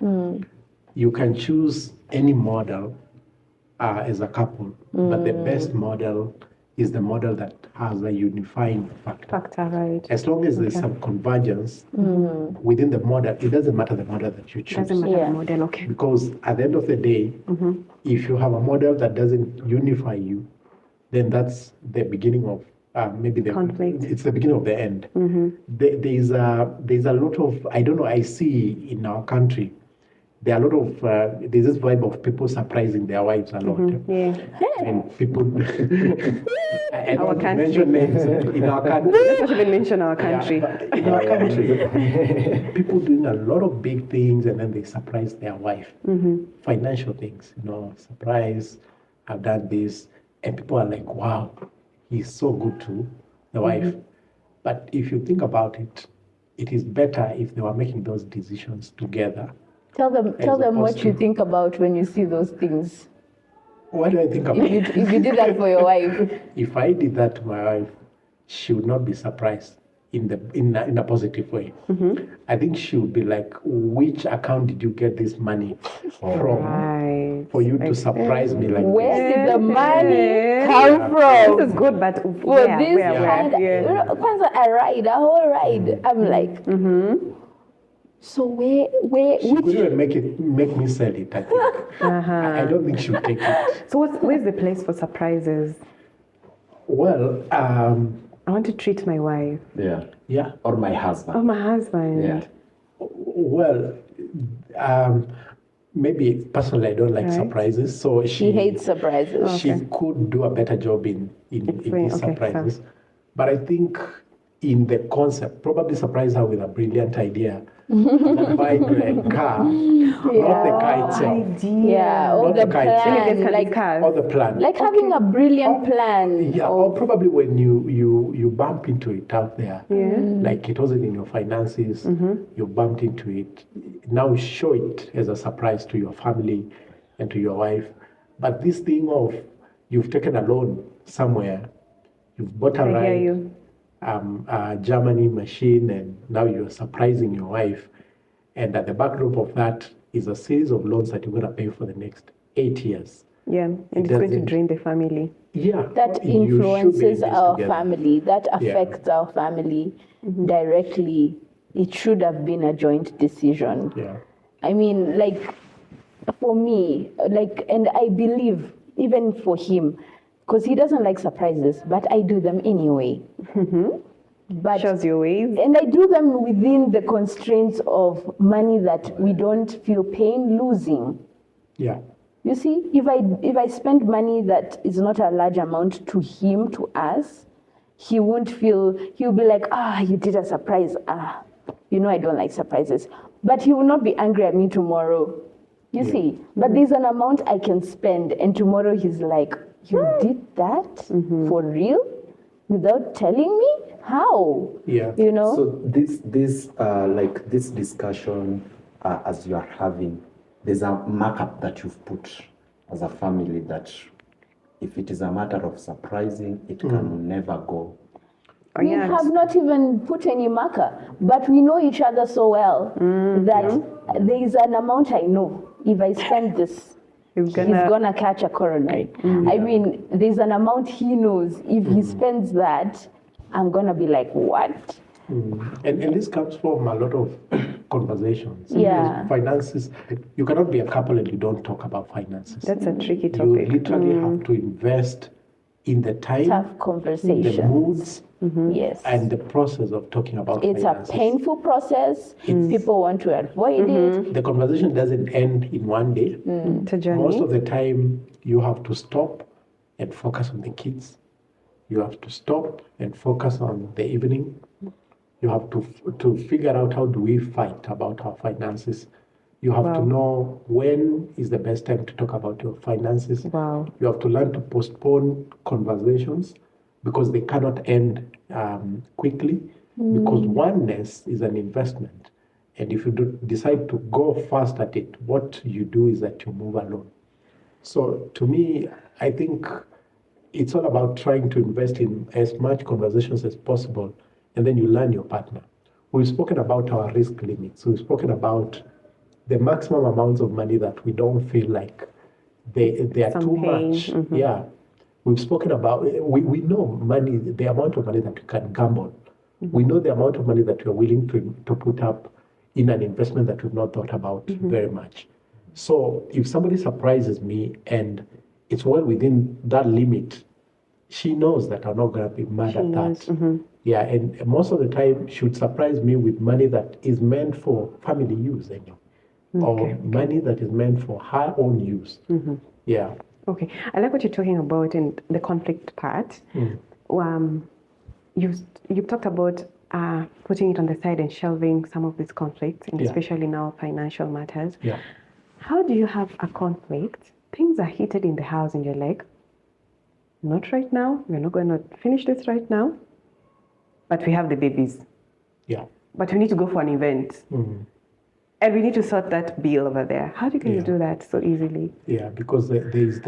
S3: You can choose any model as a couple, but the best model is the model that has a unifying factor.
S1: Right.
S3: As long as there's some convergence within the model, it doesn't matter the model that you choose.
S1: Doesn't matter the model, okay.
S3: Because at the end of the day, if you have a model that doesn't unify you, then that's the beginning of maybe the
S1: conflict.
S3: It's the beginning of the end. There's a lot of, I don't know, I see in our country, there are a lot of, there's this vibe of people surprising their wives a lot. And people, I don't want to mention names in our country.
S1: Let's not even mention our country.
S3: In our country, people doing a lot of big things and then they surprise their wife. Financial things, surprise, I've done this. And people are like, wow, he's so good to the wife. But if you think about it, it is better if they were making those decisions together.
S4: Tell them what you think about when you see those things.
S3: What do I think about it?
S4: If you did that for your wife.
S3: If I did that to my wife, she would not be surprised in a positive way. I think she would be like, which account did you get this money from for you to surprise me like
S4: where
S3: this?
S4: Did the money come from?
S1: This is good, but
S4: For this kind, kwanza a whole ride. I'm like, so where
S3: She could even make me sell it, I think. I don't think she would take it.
S1: So where's the place for surprises?
S3: Well,
S1: I want to treat my wife.
S3: Yeah.
S2: Or my husband.
S1: Oh, my husband.
S2: Yeah.
S3: Well, maybe personally I don't like surprises, so
S4: she hates surprises.
S3: She could do a better job in these surprises. But I think in the concept, probably surprise her with a brilliant idea. And buying a car, not the car itself.
S4: Or the plan,
S3: or the plan.
S4: Like having a brilliant plan.
S3: Yeah, or probably when you bump into it out there, like it wasn't in your finances, you bumped into it. Now show it as a surprise to your family and to your wife. But this thing of you've taken a loan somewhere, you've bought a ride, a Germany machine, and now you're surprising your wife. And at the backdrop of that is a series of loans that you're going to pay for the next 8 years.
S1: Yeah, and it's going to drain the family.
S3: Yeah.
S4: That influences our family, that affects our family directly. It should have been a joint decision.
S3: Yeah.
S4: I mean, like, for me, and I believe even for him, because he doesn't like surprises, but I do them anyway. But
S1: shows your ways.
S4: And I do them within the constraints of money that we don't feel pain losing.
S3: Yeah.
S4: You see, if I spend money that is not a large amount to him, to us, he won't feel, he'll be like, you did a surprise. I don't like surprises. But he will not be angry at me tomorrow. You see, but there's an amount I can spend, and tomorrow he's like, you did that for real without telling me? How?
S3: Yeah.
S2: So this discussion as you are having, there's a markup that you've put as a family that if it is a matter of surprising, it can never go.
S4: We have not even put any marker, but we know each other so well that there is an amount I know. If I spend this, he's gonna catch a coronary. I mean, there's an amount he knows. If he spends that, I'm gonna be like, what?
S3: And this comes from a lot of conversations.
S4: Yeah.
S3: Because finances, you cannot be a couple and you don't talk about finances.
S1: That's a tricky
S3: You
S1: topic.
S3: literally have to invest in the time,
S4: Tough conversations.
S3: the moods,
S4: Yes.
S3: and the process of talking about
S4: It's
S3: finances.
S4: a painful process. People want to avoid it.
S3: The conversation doesn't end in one day.
S1: It's a journey.
S3: Most of the time, you have to stop and focus on the kids. You have to stop and focus on the evening. You have to figure out how do we fight about our finances. You have to know when is the best time to talk about your finances.
S1: Wow.
S3: You have to learn to postpone conversations because they cannot end quickly because oneness is an investment. And if you decide to go fast at it, what you do is that you move alone. So to me, I think it's all about trying to invest in as much conversations as possible, and then you learn your partner. We've spoken about our risk limits. We've spoken about the maximum amounts of money that we don't feel like they are
S1: Some
S3: too
S1: pain.
S3: much. Yeah. We've spoken about, we know money, the amount of money that you can gamble. We know the amount of money that you're willing to put up in an investment that we've not thought about very much. So if somebody surprises me and it's well within that limit, she knows that I'm not going to be mad at that. Yeah, and most of the time she would surprise me with money that is meant for family use, or money that is meant for her own use. Yeah.
S1: Okay, I like what you're talking about in the conflict part. You've talked about putting it on the side and shelving some of these conflicts, and especially now financial matters.
S3: Yeah.
S1: How do you have a conflict? Things are heated in the house and you're like, not right now, we're not going to finish this right now, but we have the babies.
S3: Yeah.
S1: But we need to go for an event. And we need to sort that bill over there. How can you do that so easily?
S3: Yeah, because there is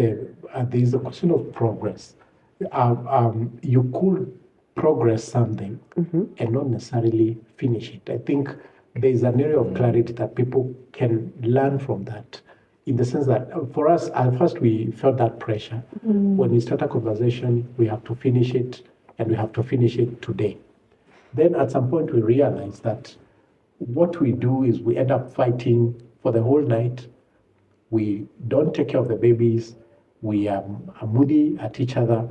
S3: a question of progress. You could progress something and not necessarily finish it. I think there is an area of clarity that people can learn from that, in the sense that for us, at first we felt that pressure. When we start a conversation, we have to finish it, and we have to finish it today. Then at some point we realize that what we do is we end up fighting for the whole night. We don't take care of the babies. We are moody at each other.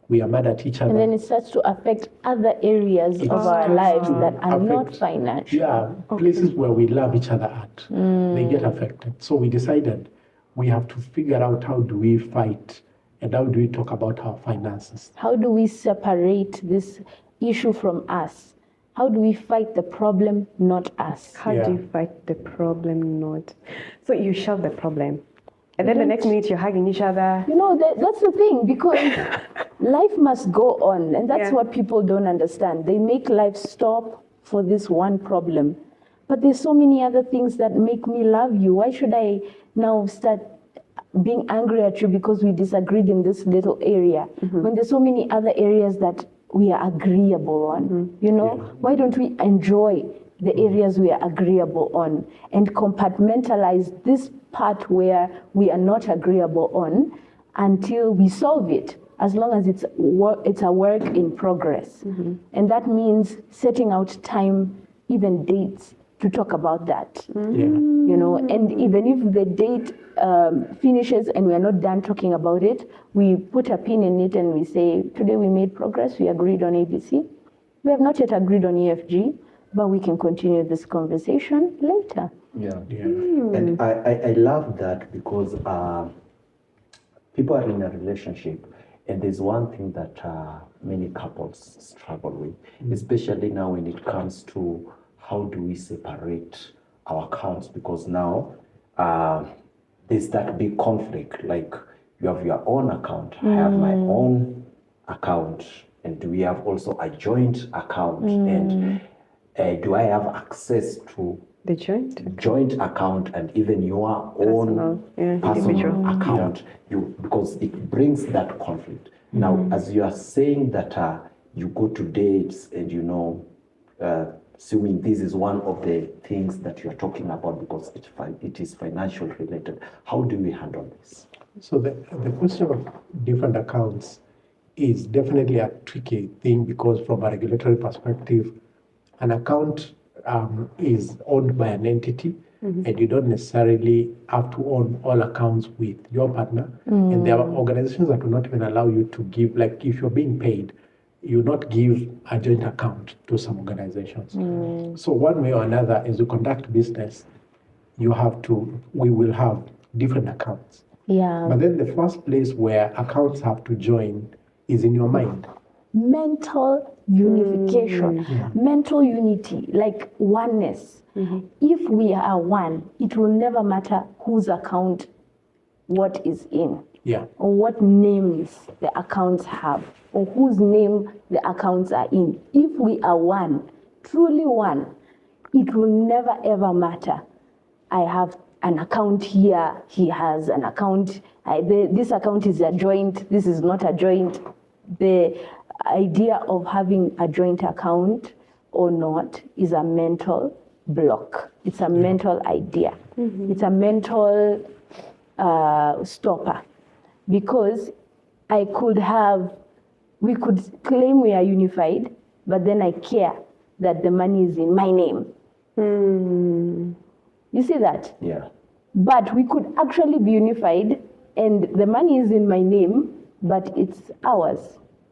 S3: We are mad at each other.
S4: And then it starts to affect other areas of our lives that are not financial.
S3: Yeah, places where we love each other at, they get affected. So we decided we have to figure out how do we fight and how do we talk about our finances.
S4: How do we separate this issue from us? How do we fight the problem, not us?
S1: How do you fight the problem, not? So you shelve the problem. And then the next minute you're hugging each other.
S4: You know, that's the thing, because life must go on. And that's what people don't understand. They make life stop for this one problem. But there's so many other things that make me love you. Why should I now start being angry at you because we disagreed in this little area, when there's so many other areas that we are agreeable on? You know, why don't we enjoy the areas we are agreeable on and compartmentalize this part where we are not agreeable on until we solve it, as long as it's a work in progress. And that means setting out time, even dates, to talk about that. You know, and even if the date finishes and we are not done talking about it, we put a pin in it and we say, today we made progress, we agreed on ABC. We have not yet agreed on EFG, but we can continue this conversation later.
S2: And I love that, because people are in a relationship, and there's one thing that many couples struggle with, especially now when it comes to how do we separate our accounts, because now there's that big conflict, like you have your own account, I have my own account, and we have also a joint account, and do I have access to
S1: The joint.
S2: joint account and even your
S1: Personal,
S2: own
S1: yeah,
S2: personal
S1: individual.
S2: account, because it brings that conflict. Now, as you are saying that you go to dates and assuming this is one of the things that you are talking about because it is financial related, how do we handle this?
S3: So the question of different accounts is definitely a tricky thing because from a regulatory perspective, an account is owned by an entity, and you don't necessarily have to own all accounts with your partner. And there are organizations that will not even allow you to give, like if you're being paid, you not give a joint account to some organizations. So one way or another, as you conduct business, we will have different accounts.
S4: Yeah.
S3: But then the first place where accounts have to join is in your mind.
S4: Mental unification, mental unity, like oneness. If we are one, it will never matter whose account what is in,
S3: Yeah.
S4: or what names the accounts have, or whose name the accounts are in. If we are one, truly one, it will never ever matter. I have an account here, he has an account, this account is a joint, this is not a joint. The idea of having a joint account or not is a mental block. It's a mental idea. It's a mental stopper. Because we could claim we are unified, but then I care that the money is in my name. You see that?
S2: Yeah.
S4: But we could actually be unified and the money is in my name, but it's ours.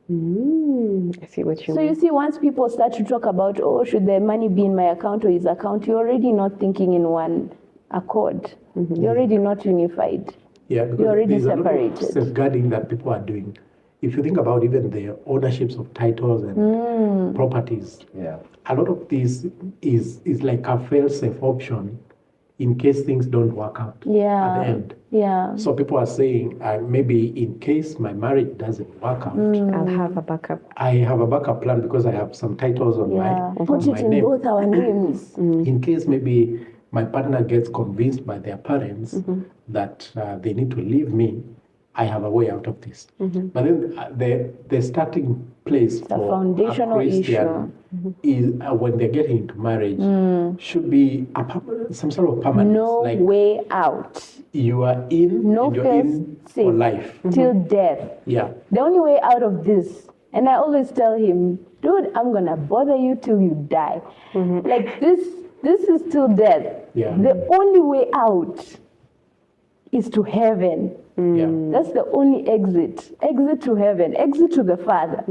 S1: I see what you
S4: So
S1: mean.
S4: you see, once people start to talk about, oh, should the money be in my account or his account, you're already not thinking in one accord. You're already not unified.
S3: Yeah, because
S4: You're already
S3: there's a lot of
S4: separated.
S3: safeguarding that people are doing. If you think about even the ownerships of titles and properties,
S2: Yeah.
S3: a lot of this is like a fail-safe option in case things don't work out at
S4: Yeah.
S3: the end.
S4: Yeah.
S3: So people are saying, maybe in case my marriage doesn't work out,
S1: I'll have a backup.
S3: I have a backup plan because I have some titles on
S4: Yeah.
S3: my
S4: Put it in
S3: name.
S4: both our names.
S3: In case maybe my partner gets convinced by their parents that they need to leave me, I have a way out of this. But then the starting place for
S4: foundational
S3: a Christian is when they're getting into marriage should be some sort of permanence.
S4: No
S3: like
S4: way out.
S3: you are in
S4: No
S3: and you're
S4: first
S3: in
S4: safe.
S3: for life.
S4: Till death.
S3: Yeah.
S4: The only way out of this, and I always tell him, dude, I'm gonna bother you till you die. Like this is till death.
S3: Yeah.
S4: The only way out is to heaven.
S3: Yeah.
S4: That's the only exit. Exit to heaven, exit to the Father.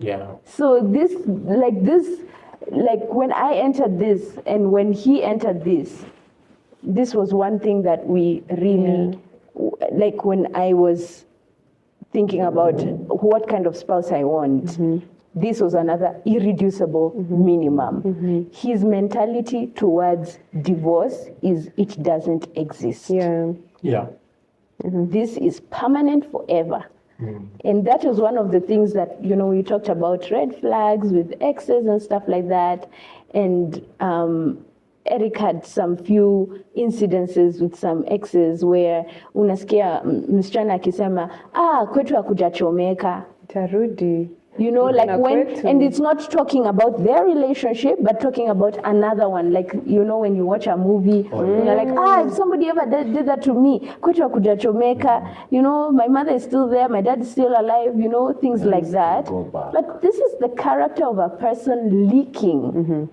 S3: Yeah.
S4: So this, like when I entered this and when he entered this was one thing that we really, like when I was thinking about what kind of spouse I want, this was another irreducible minimum. His mentality towards divorce is it doesn't exist.
S1: Yeah.
S3: Yeah.
S4: This is permanent forever. And that was one of the things that, we talked about red flags with exes and stuff like that. And Eric had some few incidences with some exes where unasikia msichana akisema, kwetu hakujachomeka.
S1: Tarudi.
S4: Like
S1: Na
S4: when,
S1: kwetu.
S4: and it's not talking about their relationship, but talking about another one. Like, when you watch a movie, and you're like, if somebody ever did that to me, kwetu hakujachomeka, my mother is still there, my dad is still alive, things like that.
S2: go back.
S4: But this is the character of a person leaking,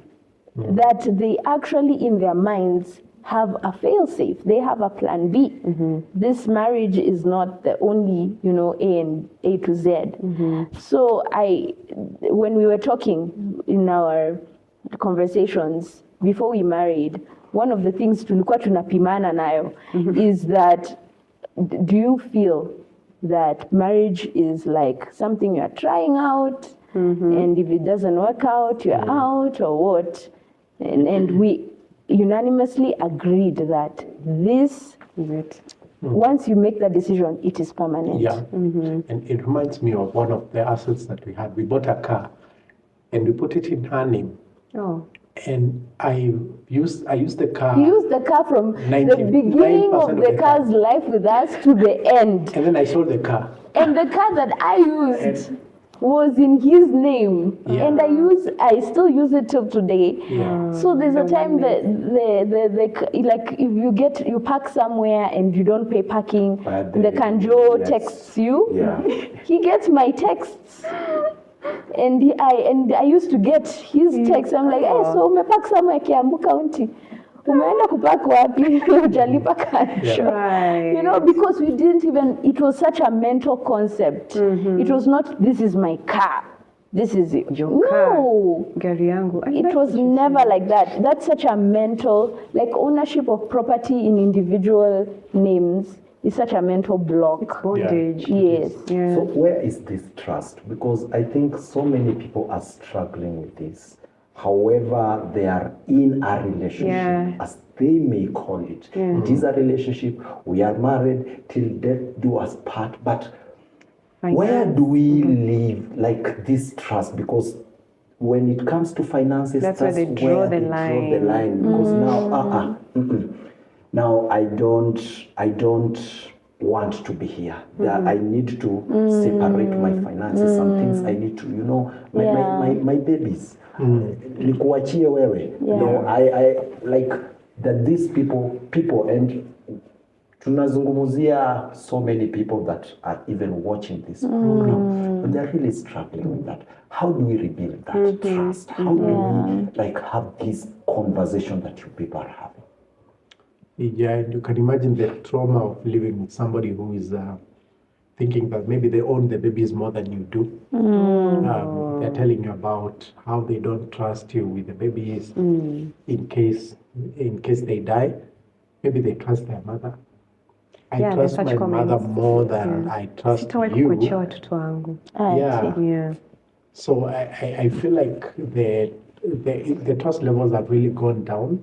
S4: that they actually in their minds have a fail-safe. They have a plan B. This marriage is not the only, A to Z. So when we were talking in our conversations before we married, one of the things tulikuwa tunapimana nayo is that, do you feel that marriage is like something you're trying out, and if it doesn't work out, you're out, or what? And we unanimously agreed that this, once you make that decision, it is permanent.
S3: Yeah. And it reminds me of one of the assets that we had. We bought a car and we put it in her name.
S1: Oh.
S3: And I used the car.
S4: He used the car from the
S3: 99%
S4: beginning of
S3: of
S4: the
S3: the car.
S4: car's life with us to the end.
S3: And then I sold the car.
S4: And the car that I used was in his name,
S3: Yeah.
S4: and I still use it till today.
S3: Yeah.
S4: So there's a time that like if you park somewhere and you don't pay parking,
S2: But
S4: the Kanjo
S2: yes.
S4: texts you.
S2: Yeah.
S4: He gets my texts. And I used to get his texts. I'm like, hey, so umepark somewhere Kiambu County. Umeenda kupark wapi? Hujalipa Kanjo.
S1: Right.
S4: You know, because we didn't even, it was such a mental concept. It was not, this is my car. This is it.
S1: Your car.
S4: No.
S1: Gari yangu. I
S4: It
S1: like
S4: was
S1: what you
S4: never
S1: said.
S4: like that. That's such a mental, like ownership of property in individual names is such a mental block.
S1: Bondage.
S4: Yes.
S1: Yeah.
S2: So where is this trust? Because I think so many people are struggling with this. However, they are in a relationship,
S1: Yeah.
S2: as they may call it.
S1: Yeah.
S2: It is a relationship. We are married till death do us part. But where do we live like this trust? Because when it comes to finances,
S1: That's where they draw the line.
S2: Because now, now I don't want to be here. I need to separate my finances. Some things I need to, my babies. Nikuachie wewe. No, I like that these people and tunazungumzia so many people that are even watching this program, but they're really struggling with that. How do we rebuild that trust? How do we have this conversation that you people are having?
S3: Yeah, and you can imagine the trauma of living with somebody who is thinking that maybe they own the babies more than you do. They're telling you about how they don't trust you with the babies in case they die. Maybe they trust their mother. I
S1: Yeah,
S3: trust
S1: there's
S3: my
S1: such
S3: mother
S1: comments.
S3: more than I trust
S1: Sitawahi
S3: you.
S1: kukuachia watoto wangu.
S3: Yeah.
S1: Yeah.
S3: So I feel like the trust levels have really gone down.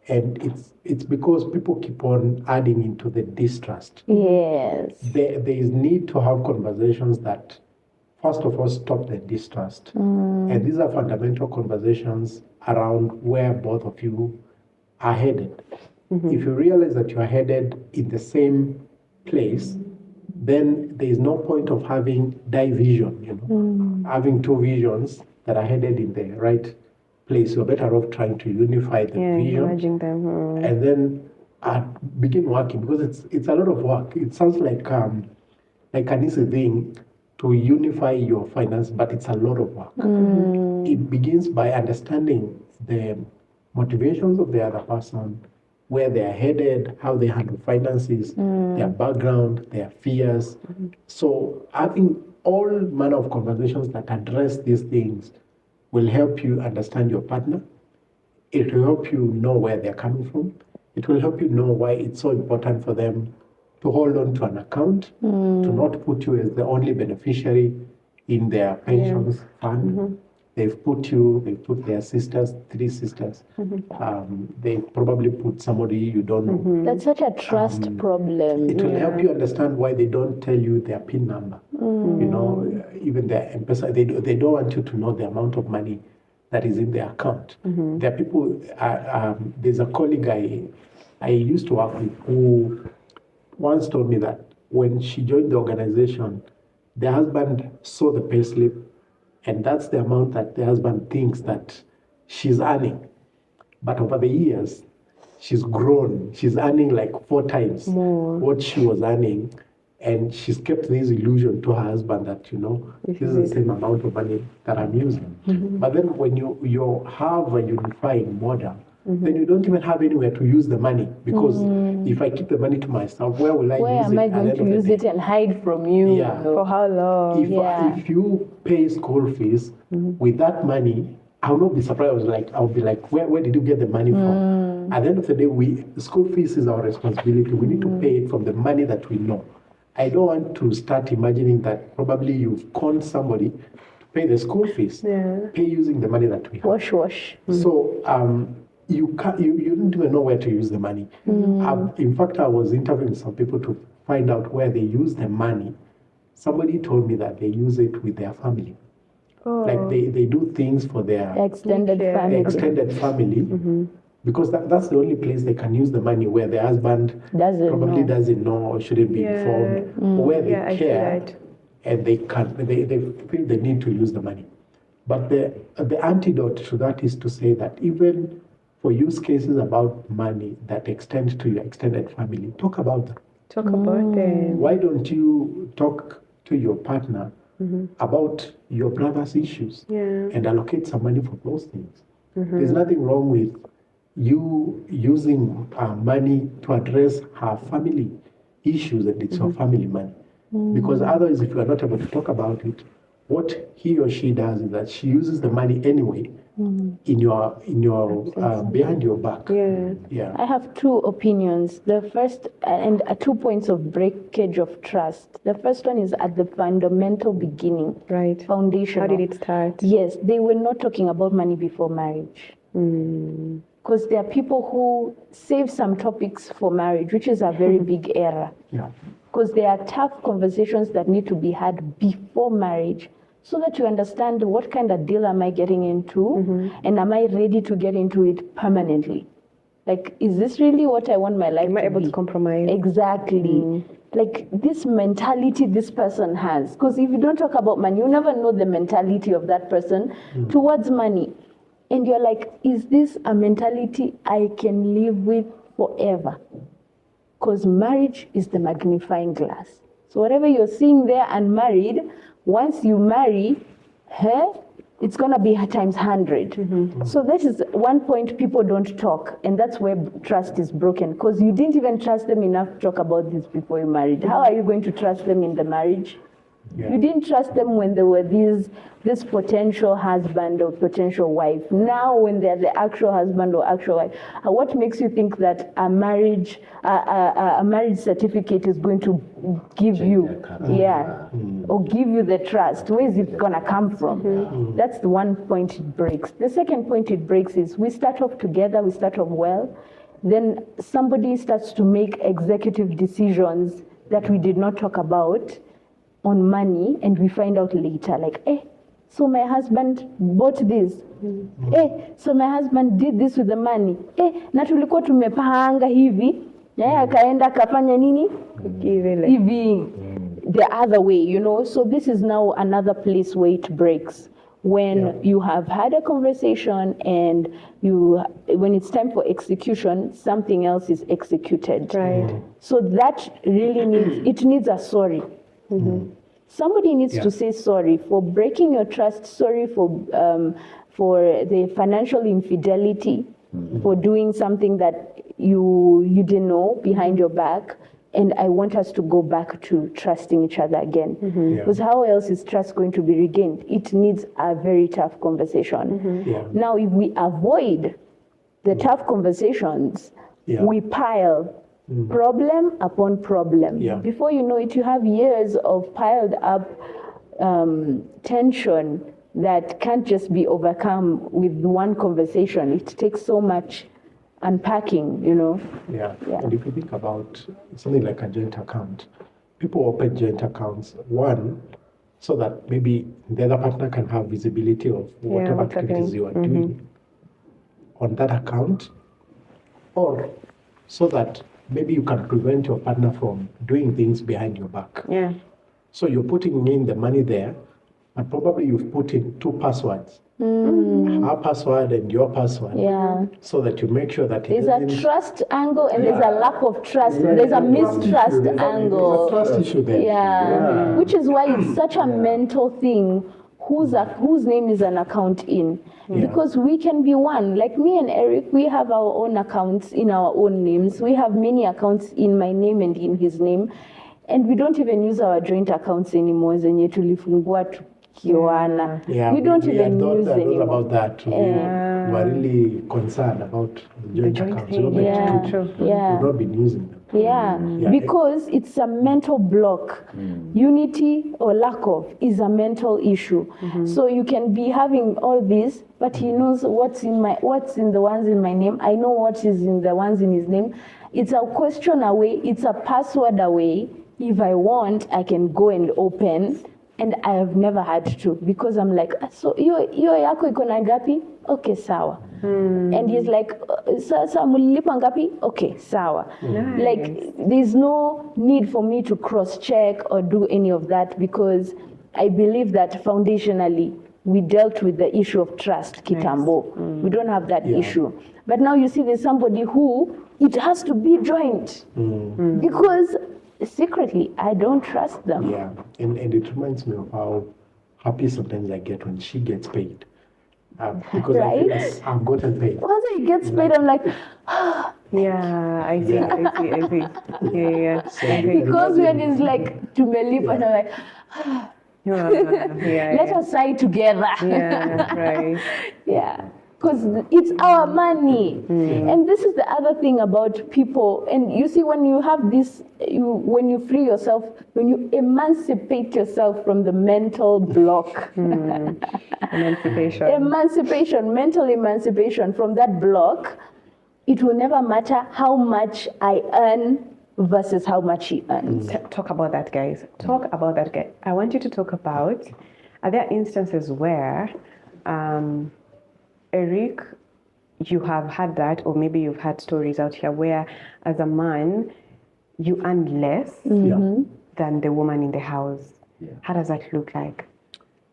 S3: And it's because people keep on adding into the distrust.
S4: Yes.
S3: There is need to have conversations that, first of all, stop the distrust. And these are fundamental conversations around where both of you are headed. If you realize that you are headed in the same place, then there is no point of having division, having two visions that are headed in the right place. You're better off trying to unify the vision
S1: Merging them.
S3: and then begin working, because it's a lot of work. It sounds like an easy thing to unify your finance, but it's a lot of work. It begins by understanding the motivations of the other person, where they are headed, how they handle finances, their background, their fears. So having all manner of conversations that address these things will help you understand your partner. It will help you know where they're coming from. It will help you know why it's so important for them to hold on to an account, to not put you as the only beneficiary in their pensions fund. They've put their sisters, 3 sisters. They probably put somebody you don't know.
S4: That's such a trust problem.
S3: It will help you understand why they don't tell you their PIN number. Even their M-Pesa, they don't want you to know the amount of money that is in their account. There are people, there's a colleague I used to work with who once told me that when she joined the organization, the husband saw the payslip, and that's the amount that the husband thinks that she's earning. But over the years, she's grown. She's earning like 4 times what she was earning. And she's kept this illusion to her husband that, this is the same amount of money that I'm using. But then when you have a unifying model, then you don't even have anywhere to use the money, because if I keep the money to myself, where will I
S4: Where
S3: use it?
S4: am I going to use it and hide from you?
S3: Yeah.
S1: For how long?
S3: If you pay school fees with that money, I will not be surprised. I'll be like, where did you get the money from? At the end of the day, school fees is our responsibility. We need to pay it from the money that we know. I don't want to start imagining that probably you've conned somebody to pay the school fees. Pay using the money that we have.
S4: Wash.
S3: So you don't even know where to use the money. In fact, I was interviewing some people to find out where they use the money. Somebody told me that they use it with their family. Like they do things for their
S4: Extended
S1: Okay.
S4: family.
S3: extended family, because that's the only place they can use the money, where the husband probably doesn't know or shouldn't be informed, or where they
S1: Yeah, I see
S3: care
S1: that.
S3: and they feel the need to use the money. But the antidote to that is to say that even for use cases about money that extend to your extended family, talk about them.
S1: Talk about them.
S3: Why don't you talk to your partner about your brother's issues and allocate some money for those things? There's nothing wrong with you using money to address her family issues, and it's your family money. Because otherwise, if you are not able to talk about it, what he or she does is that she uses the money anyway in your behind your back. Yeah.
S4: I have two opinions. The first, and 2 points of breakage of trust. The first one is at the fundamental beginning,
S1: Right.
S4: foundation.
S1: How did it start?
S4: Yes, they were not talking about money before marriage. Because there are people who save some topics for marriage, which is a very big error.
S3: Yeah.
S4: Because there are tough conversations that need to be had before marriage, so that you understand what kind of deal am I getting into, and am I ready to get into it permanently? Like, is this really what I want my life
S1: Am I
S4: to
S1: able
S4: be?
S1: to compromise?
S4: Exactly. Like this mentality this person has. Because if you don't talk about money, you never know the mentality of that person towards money. And you're like, is this a mentality I can live with forever? Because marriage is the magnifying glass. So whatever you're seeing there unmarried, once you marry her, it's going to be times 100. So that is one point people don't talk, and that's where trust is broken, because you didn't even trust them enough to talk about this before you married. How are you going to trust them in the marriage?
S3: Yeah.
S4: You didn't trust them when they were this potential husband or potential wife. Now, when they're the actual husband or actual wife, what makes you think that a marriage certificate is going to give you, or give you the trust? Where is it gonna come from? That's the one point it breaks. The second point it breaks is we start off together, we start off well, then somebody starts to make executive decisions that we did not talk about on money, and we find out later, like, so my husband bought this. So my husband did this with the money. Na tulikuwa tumepanga hivi, yeye akaenda akafanya nini? Hivi. The other way, you know. So this is now another place where it breaks. When you have had a conversation and when it's time for execution, something else is executed.
S1: Right.
S4: So that really needs a sorry. Somebody needs to say sorry for breaking your trust, sorry for the financial infidelity, for doing something that you didn't know behind your back. And I want us to go back to trusting each other again. Because how else is trust going to be regained? It needs a very tough conversation. Now, if we avoid the tough conversations, we pile problem upon problem. Before you know it, you have years of piled up tension that can't just be overcome with one conversation. It takes so much unpacking, you know.
S3: And if you think about something like a joint account, people open joint accounts, one, so that maybe the other partner can have visibility of whatever activities you are doing on that account, or so that maybe you can prevent your partner from doing things behind your back. So you're putting in the money there, and probably you've put in 2 passwords. Her password and your password. So that you make sure that
S4: there's a trust angle and there's a lack of trust. There's a mistrust angle.
S3: There's a trust issue there.
S4: Which is why it's such a mental thing. Whose name is an account in? Because we can be one. Like me and Eric, we have our own accounts in our own names. We have many accounts in my name and in his name. And we don't even use our joint accounts anymore. Zenye tulifungua tukiwana. We don't even use anymore.
S3: About that. We were really concerned about the joint accounts. We've not been using them.
S4: Because it's a mental block. Unity or lack of is a mental issue. So you can be having all this, but he knows what's in the ones in my name. I know what is in the ones in his name. It's a question away. It's a password away. If I want, I can go and open And I have never had to, because I'm like, so hiyo yako iko na ngapi? Okay, sawa. And he's like, sasa mulilipa ngapi? Okay, sawa.
S1: Nice.
S4: Like, there's no need for me to cross-check or do any of that, because I believe that foundationally, we dealt with the issue of trust, kitambo. We don't have that issue. But now you see there's somebody who, it has to be joint. Because secretly, I don't trust them.
S3: Yeah, and it reminds me of how happy sometimes I get when she gets paid. Because I feel
S4: Right?
S3: like I've gotten paid.
S4: Once he gets paid, I'm like,
S1: Yeah, I see. Yeah.
S4: because when it's like, tumelipa, and I'm like, let us sigh together.
S1: Yeah, right.
S4: Yeah, because it's our money. And this is the other thing about people. And you see, when you have this, when you free yourself, when you emancipate yourself from the mental block,
S1: Emancipation.
S4: mental emancipation from that block, it will never matter how much I earn versus how much he earns.
S1: Talk about that, guys. Talk about that, guy. I want you to talk about, are there instances where, Eric, you have had that, or maybe you've had stories out here where, as a man, you earn less than the woman in the house.
S2: Yeah.
S1: How does that look like?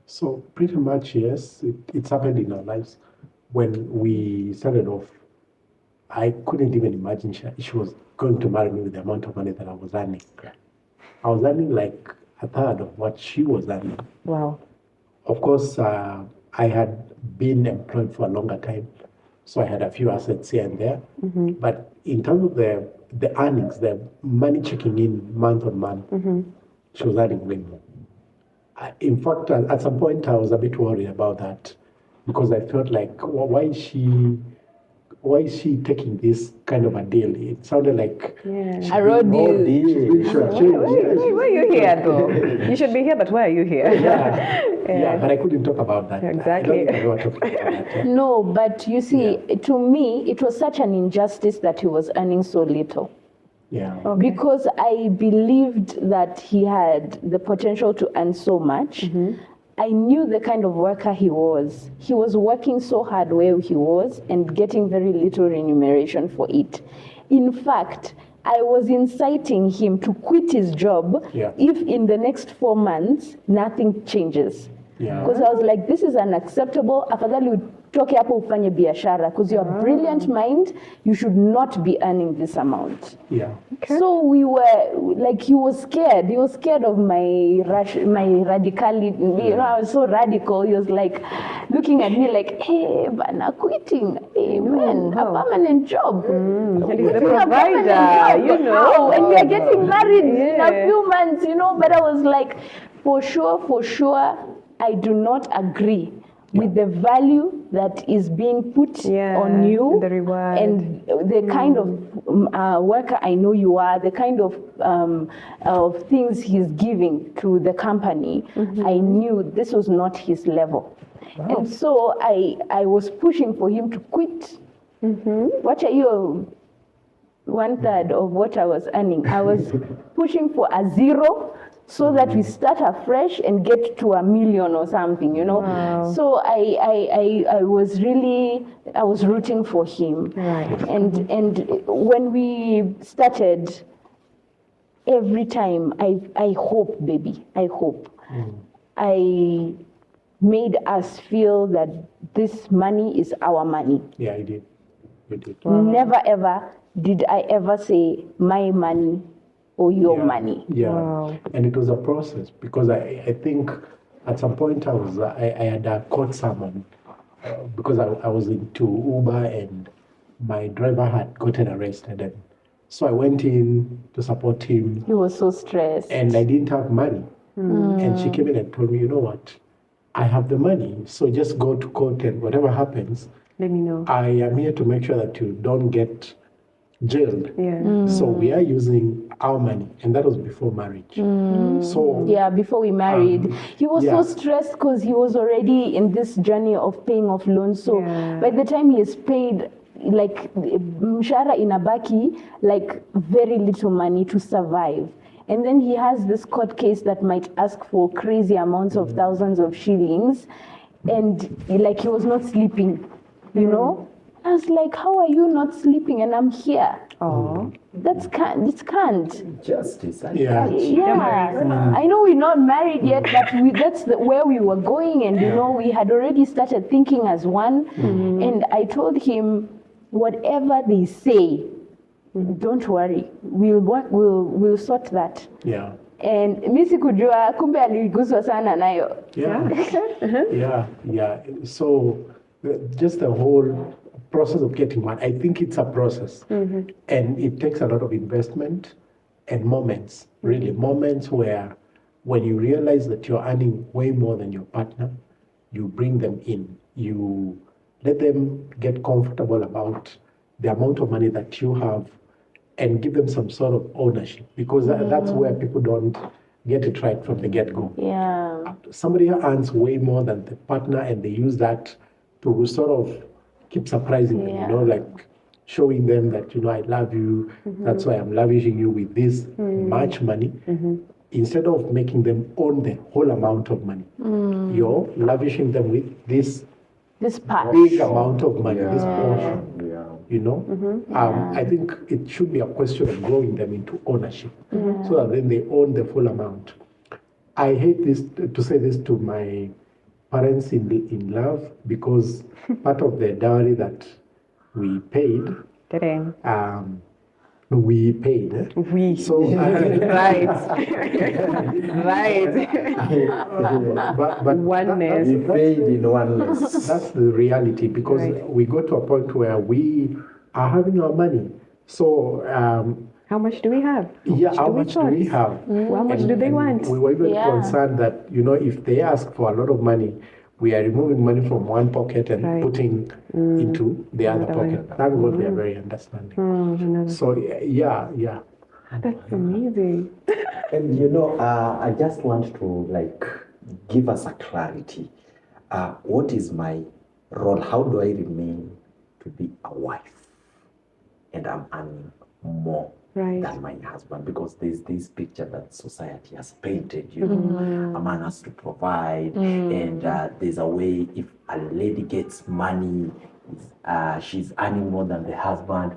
S3: So pretty much, yes, it's happened in our lives. When we started off, I couldn't even imagine she was going to marry me with the amount of money that I was earning. I was earning like a third of what she was earning.
S1: Wow.
S3: Of course, I had been employed for a longer time, so I had a few assets here and there. But in terms of the earnings, the money checking in month on month, she was earning way more. In fact, at some point, I was a bit worried about that, because I felt like, why is she taking this kind of a deal? It sounded like
S4: A road deal.
S1: Why are you here, though? You should be here, but why are you here?
S3: yeah, but I couldn't talk about that.
S1: Exactly.
S3: I don't think I was talking about that. Yeah.
S4: No, but you see, to me, it was such an injustice that he was earning so little.
S3: Yeah.
S4: Because I believed that he had the potential to earn so much. I knew the kind of worker he was. He was working so hard where he was and getting very little remuneration for it. In fact, I was inciting him to quit his job if in the next 4 months nothing changes.
S3: Yeah.
S4: Because I was like, this is unacceptable. Afadhali utoke hapo ufanye biashara, because you have a brilliant mind, you should not be earning this amount.
S3: Yeah.
S4: So we were like, he was scared. He was scared of my radicality. You know, I was so radical. He was like looking at me like, hey, bana, quitting. Hey, man, a permanent job.
S1: And he's the
S4: Quitting a permanent
S1: provider,
S4: job.
S1: you know.
S4: And we are getting married in a few months, you know. But I was like, for sure, I do not agree with the value that is being put on you,
S1: the reward,
S4: and the kind of worker I know you are, the kind of things he's giving to the company. I knew this was not his level. And so I was pushing for him to quit. What are you? 1/3 of what I was earning. I was pushing for a zero, so that we start afresh and get to 1 million or something, you know.
S1: Wow.
S4: So I was rooting for him.
S1: Right.
S4: And when we started, every time I hope, baby, I hope. I made us feel that this money is our money.
S3: Yeah, you did. You did.
S4: Never ever did I ever say my money or your money.
S3: Yeah.
S1: Wow.
S3: And it was a process, because I think at some point I had caught someone because I was into Uber and my driver had gotten arrested, and so I went in to support him.
S4: He was so stressed.
S3: And I didn't have money. And she came in and told me, you know what? I have the money, so just go to court, and whatever happens,
S1: Let me know.
S3: I am here to make sure that you don't get jailed.
S1: Yeah.
S3: So we are using our money, and that was before marriage. So
S4: Yeah, before we married, he was so
S3: yeah.
S4: stressed because he was already in this journey of paying off loans. So by the time he is paid, like mshahara inabaki, like very little money to survive. and then he has this court case that might ask for crazy amounts of thousands of shillings, and like he was not sleeping, you know. I was like, how are you not sleeping and I'm here?
S1: Oh.
S4: It can't.
S2: Justice.
S3: Yeah.
S4: Yeah, I know we're not married yet, but that's where we were going, and you know, we had already started thinking as one. And I told him, whatever they say, don't worry, we'll sort that.
S3: Yeah.
S4: And mi sikujua kumbe aliguswa sana nayo.
S3: Yeah. So just the whole process of getting one, I think it's a process, and it takes a lot of investment and moments, really moments where when you realize that you're earning way more than your partner, you bring them in, you let them get comfortable about the amount of money that you have, and give them some sort of ownership, because that's where people don't get it right from the get-go.
S4: Yeah.
S3: Somebody earns way more than the partner, and they use that to sort of keep surprising them, you know, like showing them that, you know, I love you, that's why I'm lavishing you with this much money. Instead of making them own the whole amount of money, you're lavishing them with this
S4: part.
S3: big amount of money, this portion.
S2: Yeah.
S3: You know, I think it should be a question of growing them into ownership, so that then they own the full amount. I hate this to say this to my parents in love, because part of the dowry that we paid, we paid.
S1: We.
S3: So
S1: Right. Right.
S3: but
S1: Oneness.
S2: We paid in oneness.
S3: that's the reality, because
S1: Right.
S3: we got to a point where we are having our money. So
S1: How much do we have?
S3: how much do we have?
S1: How much do they want?
S3: We were even
S4: Yeah.
S3: concerned that, you know, if they ask for a lot of money, we are removing money from one pocket and
S1: Right.
S3: putting into the other
S1: Another one.
S3: pocket. Thank God they are very understanding. So yeah.
S1: That's amazing.
S2: And you know, I just want to like give us a clarity. What is my role? How do I remain to be a wife, and I'm earning more
S1: Right.
S2: than my husband? Because there's this picture that society has painted. You know, a man has to provide, and there's a way if a lady gets money, she's earning more than the husband.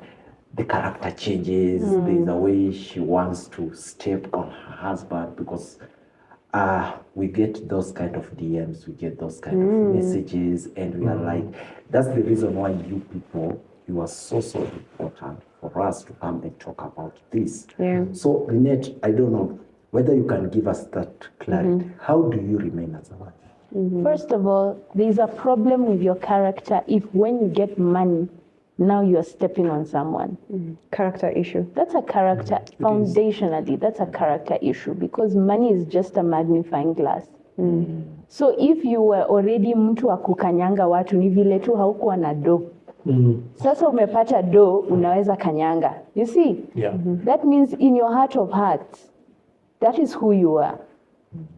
S2: The character changes. There's a way she wants to step on her husband, because we get those kind of DMs, we get those kind of messages, and we are like, that's the reason why you people, you are so important for us to come and talk about this.
S1: Yeah.
S2: So Lynnette, I don't know whether you can give us that clarity. How do you remain as a wife?
S4: First of all, there's a problem with your character if when you get money, now you're stepping on someone.
S1: Character issue.
S4: That's a character, foundationally, that's a character issue, because money is just a magnifying glass. So if you were already mtu wa kukanyanga watu, ni vile tu haukuwa na do. Sasa umepata do, unaweza kanyanga. You see?
S3: Yeah.
S4: That means in your heart of hearts, that is who you are.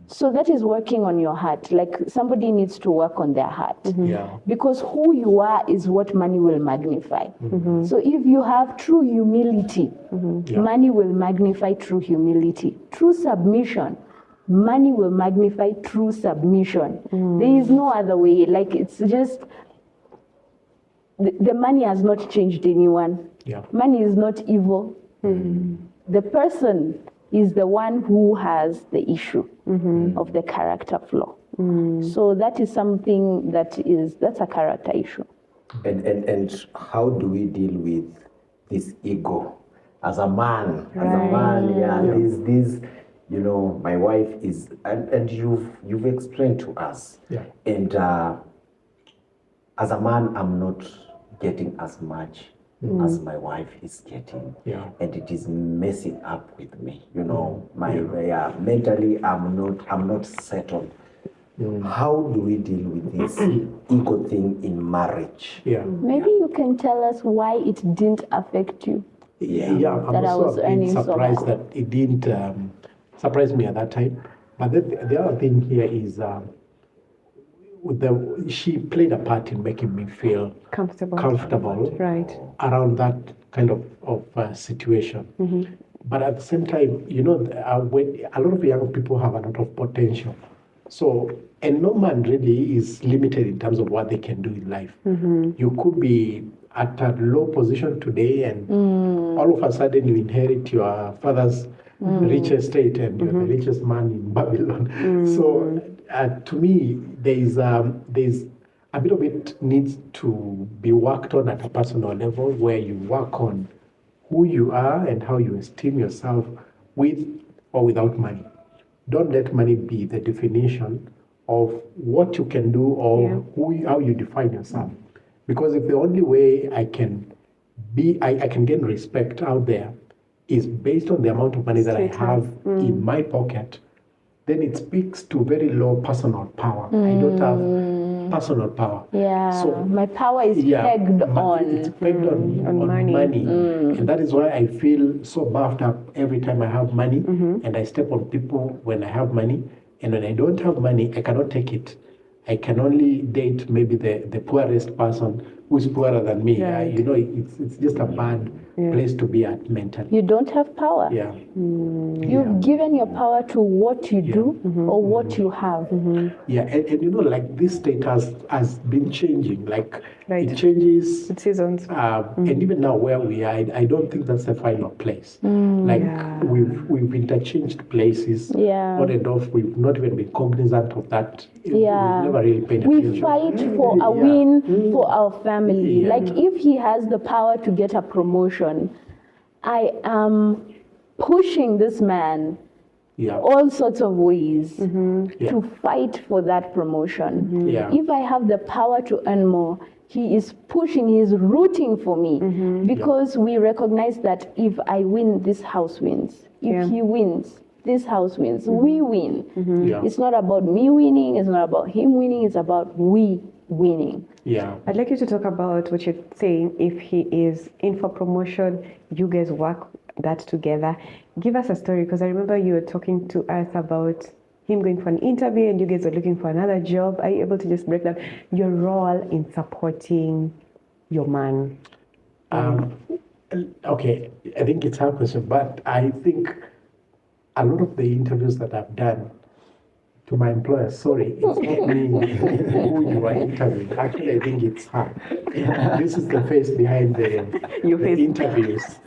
S4: So that is working on your heart. Like somebody needs to work on their heart.
S3: Yeah.
S4: Because who you are is what money will magnify. So if you have true humility, money will magnify true humility. True submission, money will magnify true submission. There is no other way. Like it's just, the money has not changed anyone.
S3: Yeah.
S4: Money is not evil. The person is the one who has the issue of the character flaw. So that is something that's a character issue.
S2: And how do we deal with this ego as a man? As a
S1: Right.
S2: man, there's this, you know, my wife is, and you've explained to us.
S3: Yeah.
S2: And as a man, I'm not getting as much as my wife is getting.
S3: Yeah.
S2: And it is messing up with me. You know, mentally I'm not settled. How do we deal with this ego thing in marriage?
S3: Yeah.
S4: Maybe you can tell us why it didn't affect you.
S3: Yeah, I'm
S4: That I was
S3: also a bit
S4: earning so
S3: surprised
S4: much.
S3: that it didn't surprise me at that time. But the other thing here is she played a part in making me feel
S1: Comfortable.
S3: comfortable
S1: Right.
S3: around that kind of situation. but at the same time, when a lot of young people have a lot of potential. So, and no man really is limited in terms of what they can do in life. You could be at a low position today, and all of a sudden you inherit your father's rich estate, and you're the richest man in Babylon. So, to me, there's a bit of it needs to be worked on at a personal level, where you work on who you are and how you esteem yourself with or without money. Don't let money be the definition of what you can do or how you define yourself. Because if the only way I can gain respect out there is based on the amount of money that I have in my pocket, then it speaks to very low personal power. I don't have personal power.
S4: Yeah. So my power is pegged on.
S3: It's pegged on money. And that is why I feel so buffed up every time I have money, and I step on people when I have money. And when I don't have money, I cannot take it. I can only date maybe the poorest person who's poorer than me.
S1: Right.
S3: It's just a bad place to be at mentally.
S4: You don't have power.
S3: Yeah.
S4: You've given your power to what you do or what you have.
S3: Yeah, and like this state has been changing. Like
S1: Right.
S3: it changes.
S1: With seasons.
S3: And even now where we are, I don't think that's the final place. Like we've interchanged places on and off. We've not even been cognizant of that.
S4: Yeah.
S3: We've never really paid attention.
S4: We fight for a win for our family. Like if he has the power to get a promotion, I am pushing this man all sorts of ways to fight for that promotion. If I have the power to earn more, he is pushing, he is rooting for me because we recognize that if I win, this house wins. If he wins, this house wins. We win. It's not about me winning, it's not about him winning, it's about we winning.
S3: Yeah.
S1: I'd like you to talk about what you're saying. If he is in for promotion, you guys work that together. Give us a story, because I remember you were talking to us about him going for an interview and you guys were looking for another job. Are you able to just break down your role in supporting your man?
S3: Okay, I think it's a question, but I think a lot of the interviews that I've done to my employer, sorry, it's not me who you are interviewing. Actually, I think it's her. This is the face behind the interviews.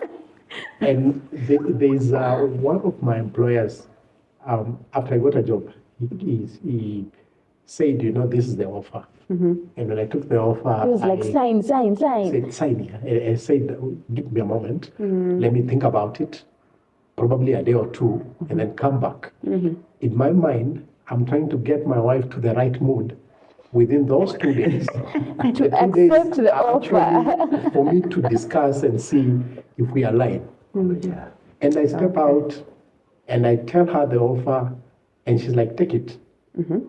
S3: And there's one of my employers, after I got a job, he said, this is the offer. And when I took the offer,
S4: He was like, sign.
S3: said, sign here. I said, give me a moment. Let me think about it, probably a day or two, and then come back. In my mind, I'm trying to get my wife to the right mood within those 2 days.
S4: To accept the offer.
S3: For me to discuss and see if we align. And I step out and I tell her the offer, and she's like, take it.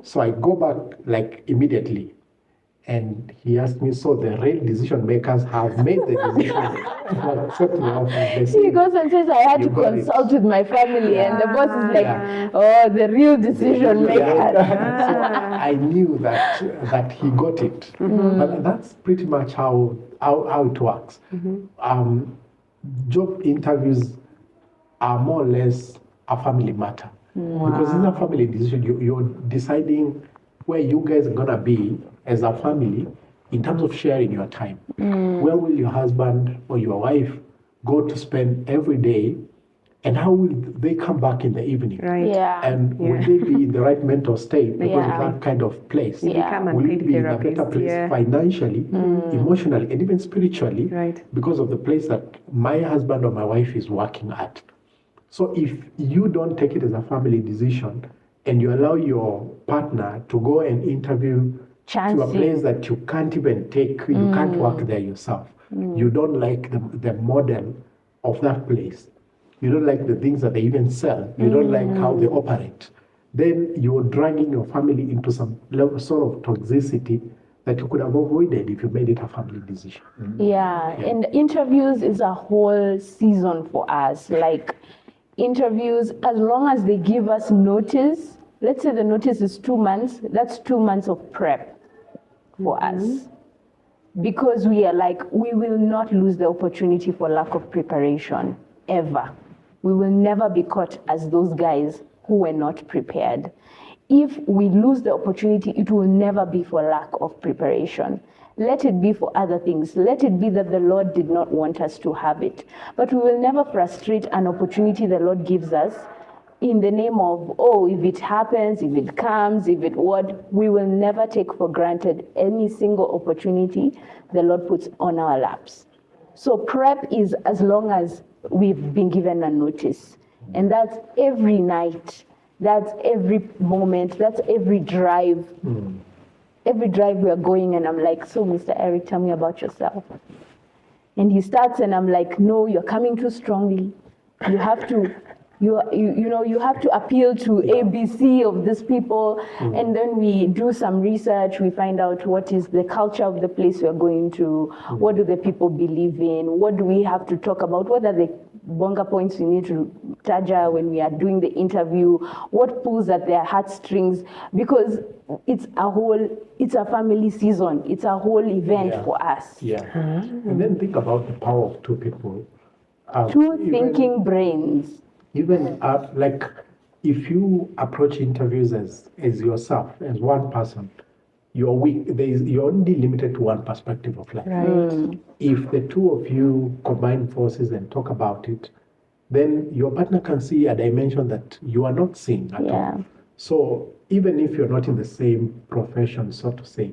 S3: So I go back like immediately. And he asked me, so the real decision makers have made the decision to accept the offer.
S4: He goes and says, I had to consult with my family, and the boss is like, oh, the real decision makers.
S3: So I knew that he got it. But that's pretty much how it works. Job interviews are more or less a family matter. Because it's a family decision. You're deciding where you guys are going to be as a family in terms of sharing your time. Where will your husband or your wife go to spend every day, and how will they come back in the evening?
S1: Right.
S3: And will they be in the right mental state because of that kind of place?
S1: You become a
S3: Will
S1: paid
S3: it be in a
S1: therapist.
S3: better place financially, emotionally, and even spiritually because of the place that my husband or my wife is working at? So if you don't take it as a family decision and you allow your partner to go and interview to a place that you can't even take, you can't work there yourself. You don't like the model of that place. You don't like the things that they even sell. You don't like how they operate. Then you're dragging your family into some level, sort of toxicity that you could have avoided if you made it a family decision.
S4: And interviews is a whole season for us. Like interviews, as long as they give us notice, let's say the notice is 2 months, that's 2 months of prep for us. Because we are like, we will not lose the opportunity for lack of preparation, ever. we will never be caught as those guys who were not prepared. If we lose the opportunity, it will never be for lack of preparation. Let it be for other things. Let it be that the Lord did not want us to have it. But we will never frustrate an opportunity the Lord gives us in the name of, oh, if it happens, if it comes, if it what, we will never take for granted any single opportunity the Lord puts on our laps. So prep is as long as we've been given a notice. And that's every night. That's every moment. That's every drive. Every drive we're going, and I'm like, so Mr. Eric, tell me about yourself. And he starts, and I'm like, no, you're coming too strongly. You have to, you have to appeal to ABC of these people. And then we do some research. We find out what is the culture of the place we're going to. What do the people believe in? What do we have to talk about? What are the bonga points we need to taja when we are doing the interview? What pulls at their heartstrings? Because it's a family season. It's a whole event for us.
S3: And then think about the power of two people.
S4: Two thinking brains.
S3: Even like if you approach interviews as yourself, as one person, you're weak. You're only limited to one perspective of life.
S1: Right.
S3: If the two of you combine forces and talk about it, then your partner can see a dimension that you are not seeing at all. So even if you're not in the same profession, so to say,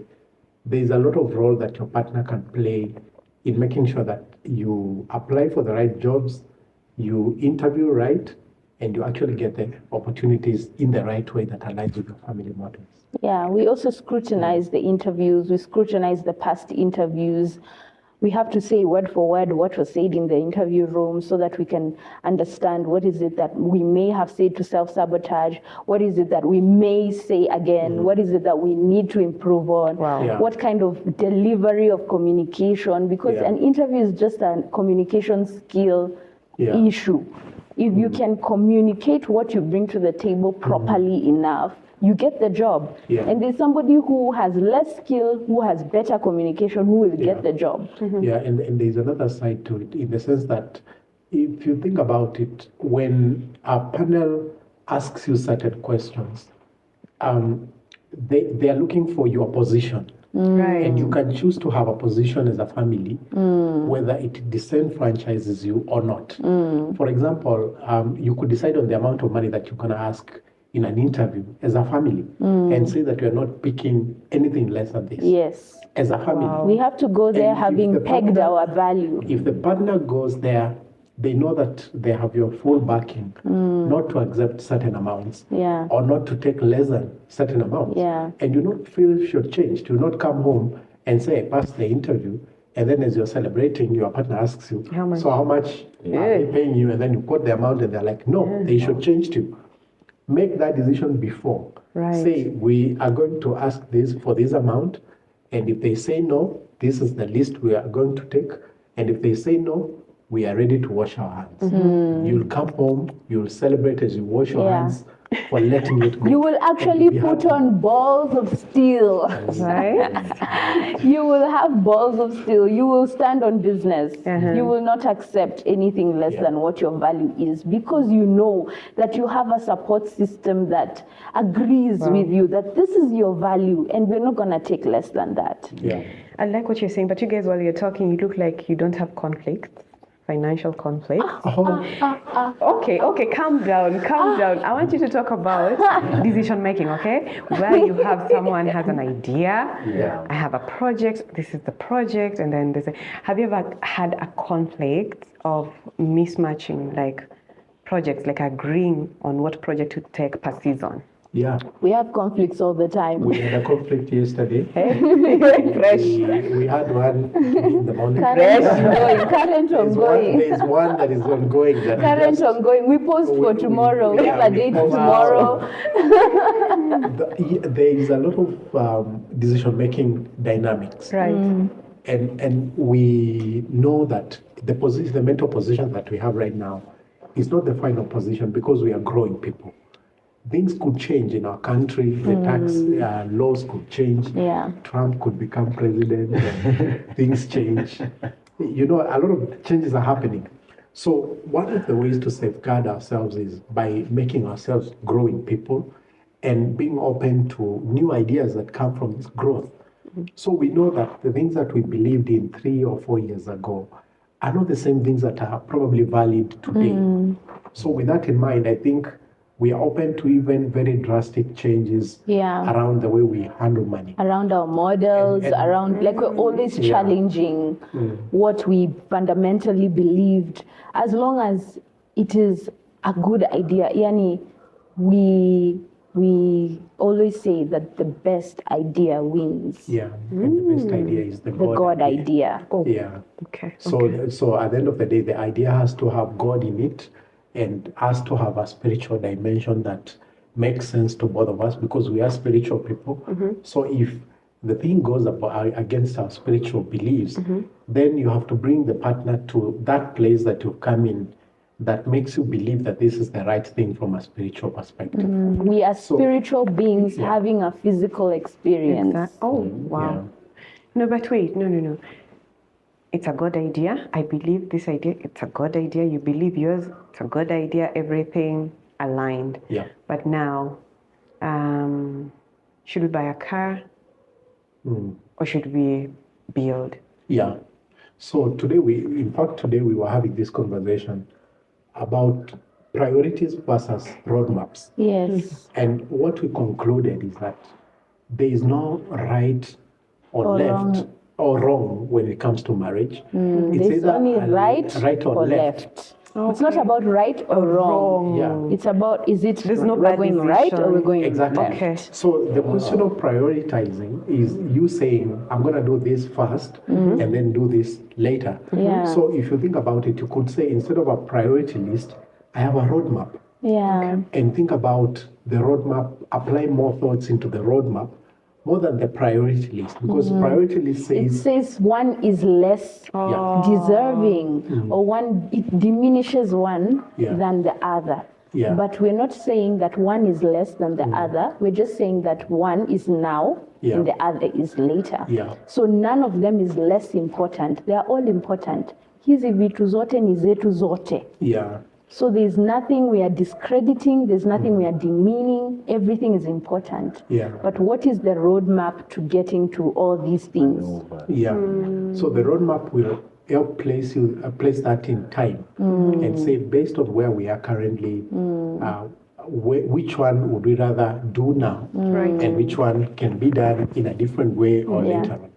S3: there's a lot of role that your partner can play in making sure that you apply for the right jobs, you interview right, and you actually get the opportunities in the right way that aligns with your family models.
S4: Yeah, we also scrutinize the interviews. We scrutinize the past interviews. We have to say word for word what was said in the interview room so that we can understand what is it that we may have said to self-sabotage, what is it that we may say again, what is it that we need to improve on, what kind of delivery of communication, because an interview is just a communication skill issue. If you can communicate what you bring to the table properly enough, you get the job. And there's somebody who has less skill, who has better communication, who will get the job.
S3: And there's another side to it, in the sense that if you think about it, when a panel asks you certain questions, they are looking for your position.
S1: Right.
S3: And you can choose to have a position as a family, whether it disenfranchises you or not. For example, you could decide on the amount of money that you're going to ask in an interview as a family and say that you're not picking anything less than this.
S4: Yes.
S3: As a family.
S4: We have to go there
S3: And if
S4: having
S3: the
S4: pegged
S3: partner-
S4: our value.
S3: If the partner goes there, they know that they have your full backing, not to accept certain amounts or not to take less than certain amounts. And you not feel shortchanged. You not come home and say, I passed the interview, and then as you're celebrating, your partner asks you,
S1: How much?
S3: so how much are they paying you? And then you quote the amount and they're like, no, they should change to. Make that decision before.
S1: Right.
S3: Say, we are going to ask this for this amount, and if they say no, this is the list we are going to take. And if they say no, we are ready to wash our hands. You'll come home, you'll celebrate as you wash your hands for letting it go.
S4: You will actually put on balls of steel.
S1: Right.
S4: You will have balls of steel. You will stand on business. You will not accept anything less than what your value is, because you know that you have a support system that agrees with you that this is your value and we're not going to take less than that.
S1: I like what you're saying, but you guys, while you're talking, you look like you don't have conflict. Financial conflict. Okay, calm down. I want you to talk about decision making, okay? Where you have someone has an idea, I have a project, this is the project, and then there's have you ever had a conflict of mismatching, like projects, like agreeing on what project to take per season?
S3: Yeah.
S4: We have conflicts all the time.
S3: We had a conflict yesterday.
S1: Fresh.
S3: We had one in the morning.
S4: Current ongoing.
S3: There's one that is ongoing.
S4: Current ongoing. We post for tomorrow. We have a date tomorrow.
S3: There is a lot of decision-making dynamics.
S1: Right.
S3: And we know that the mental position that we have right now is not the final position, because we are growing people. Things could change in our country. The tax laws could change. Trump could become president. And things change. You know, a lot of changes are happening. So one of the ways to safeguard ourselves is by making ourselves growing people and being open to new ideas that come from this growth. So we know that the things that we believed in 3 or 4 years ago are not the same things that are probably valid today. So with that in mind, I think we are open to even very drastic changes around the way we handle money.
S4: Around our models,
S3: And-
S4: around, like, we're always challenging what we fundamentally believed, as long as it is a good idea. Yani, we always say that the best idea wins.
S3: Yeah, and the best idea is the
S4: God idea.
S1: Oh,
S3: Yeah.
S1: okay.
S3: So at the end of the day, the idea has to have God in it and has to have a spiritual dimension that makes sense to both of us because we are spiritual people. So if the thing goes against our spiritual beliefs, then you have to bring the partner to that place that you've come in that makes you believe that this is the right thing from a spiritual perspective.
S4: We are
S3: So-
S4: spiritual beings
S3: Yeah.
S4: having a physical experience.
S1: Oh, wow. No, but wait, no. It's a good idea. I believe this idea. It's a good idea. You believe yours. It's a good idea. Everything aligned.
S3: Yeah.
S1: But now, should we buy a car or should we build?
S3: Yeah. So today we were having this conversation about priorities versus roadmaps.
S4: Yes.
S3: And what we concluded is that there is no right or left
S4: wrong.
S3: or wrong when it comes to marriage.
S4: There's only right
S3: or left.
S4: It's not about right or wrong.
S3: Yeah.
S4: It's about, is it
S1: There's no
S4: we're
S1: bad
S4: going right or we're
S1: decision.
S4: going
S3: Exactly.
S4: left?
S1: Okay.
S3: So the question of prioritizing is you saying, I'm going to do this first and then do this later.
S4: Yeah.
S3: So if you think about it, you could say instead of a priority list, I have a roadmap.
S4: Yeah.
S3: And think about the roadmap, apply more thoughts into the roadmap more than the priority list because priority list
S4: It
S3: says,
S4: says one is less
S3: yeah,
S4: deserving or one, it diminishes one
S3: Yeah.
S4: than the other.
S3: Yeah.
S4: But we're not saying that one is less than the other. We're just saying that one is now
S3: Yeah.
S4: and the other is later.
S3: Yeah.
S4: So none of them is less important. They are all important. Hizi vitu zote ni zetu zote.
S3: yeah,
S4: So there's nothing we are discrediting, there's nothing we are demeaning, everything is important.
S3: Yeah.
S4: But what is the roadmap to getting to all these things?
S3: yeah. So the roadmap will help place that in time and say based on where we are currently, which one would we rather do now
S1: Right.
S3: and which one can be done in a different way or
S4: Yeah.
S3: later on.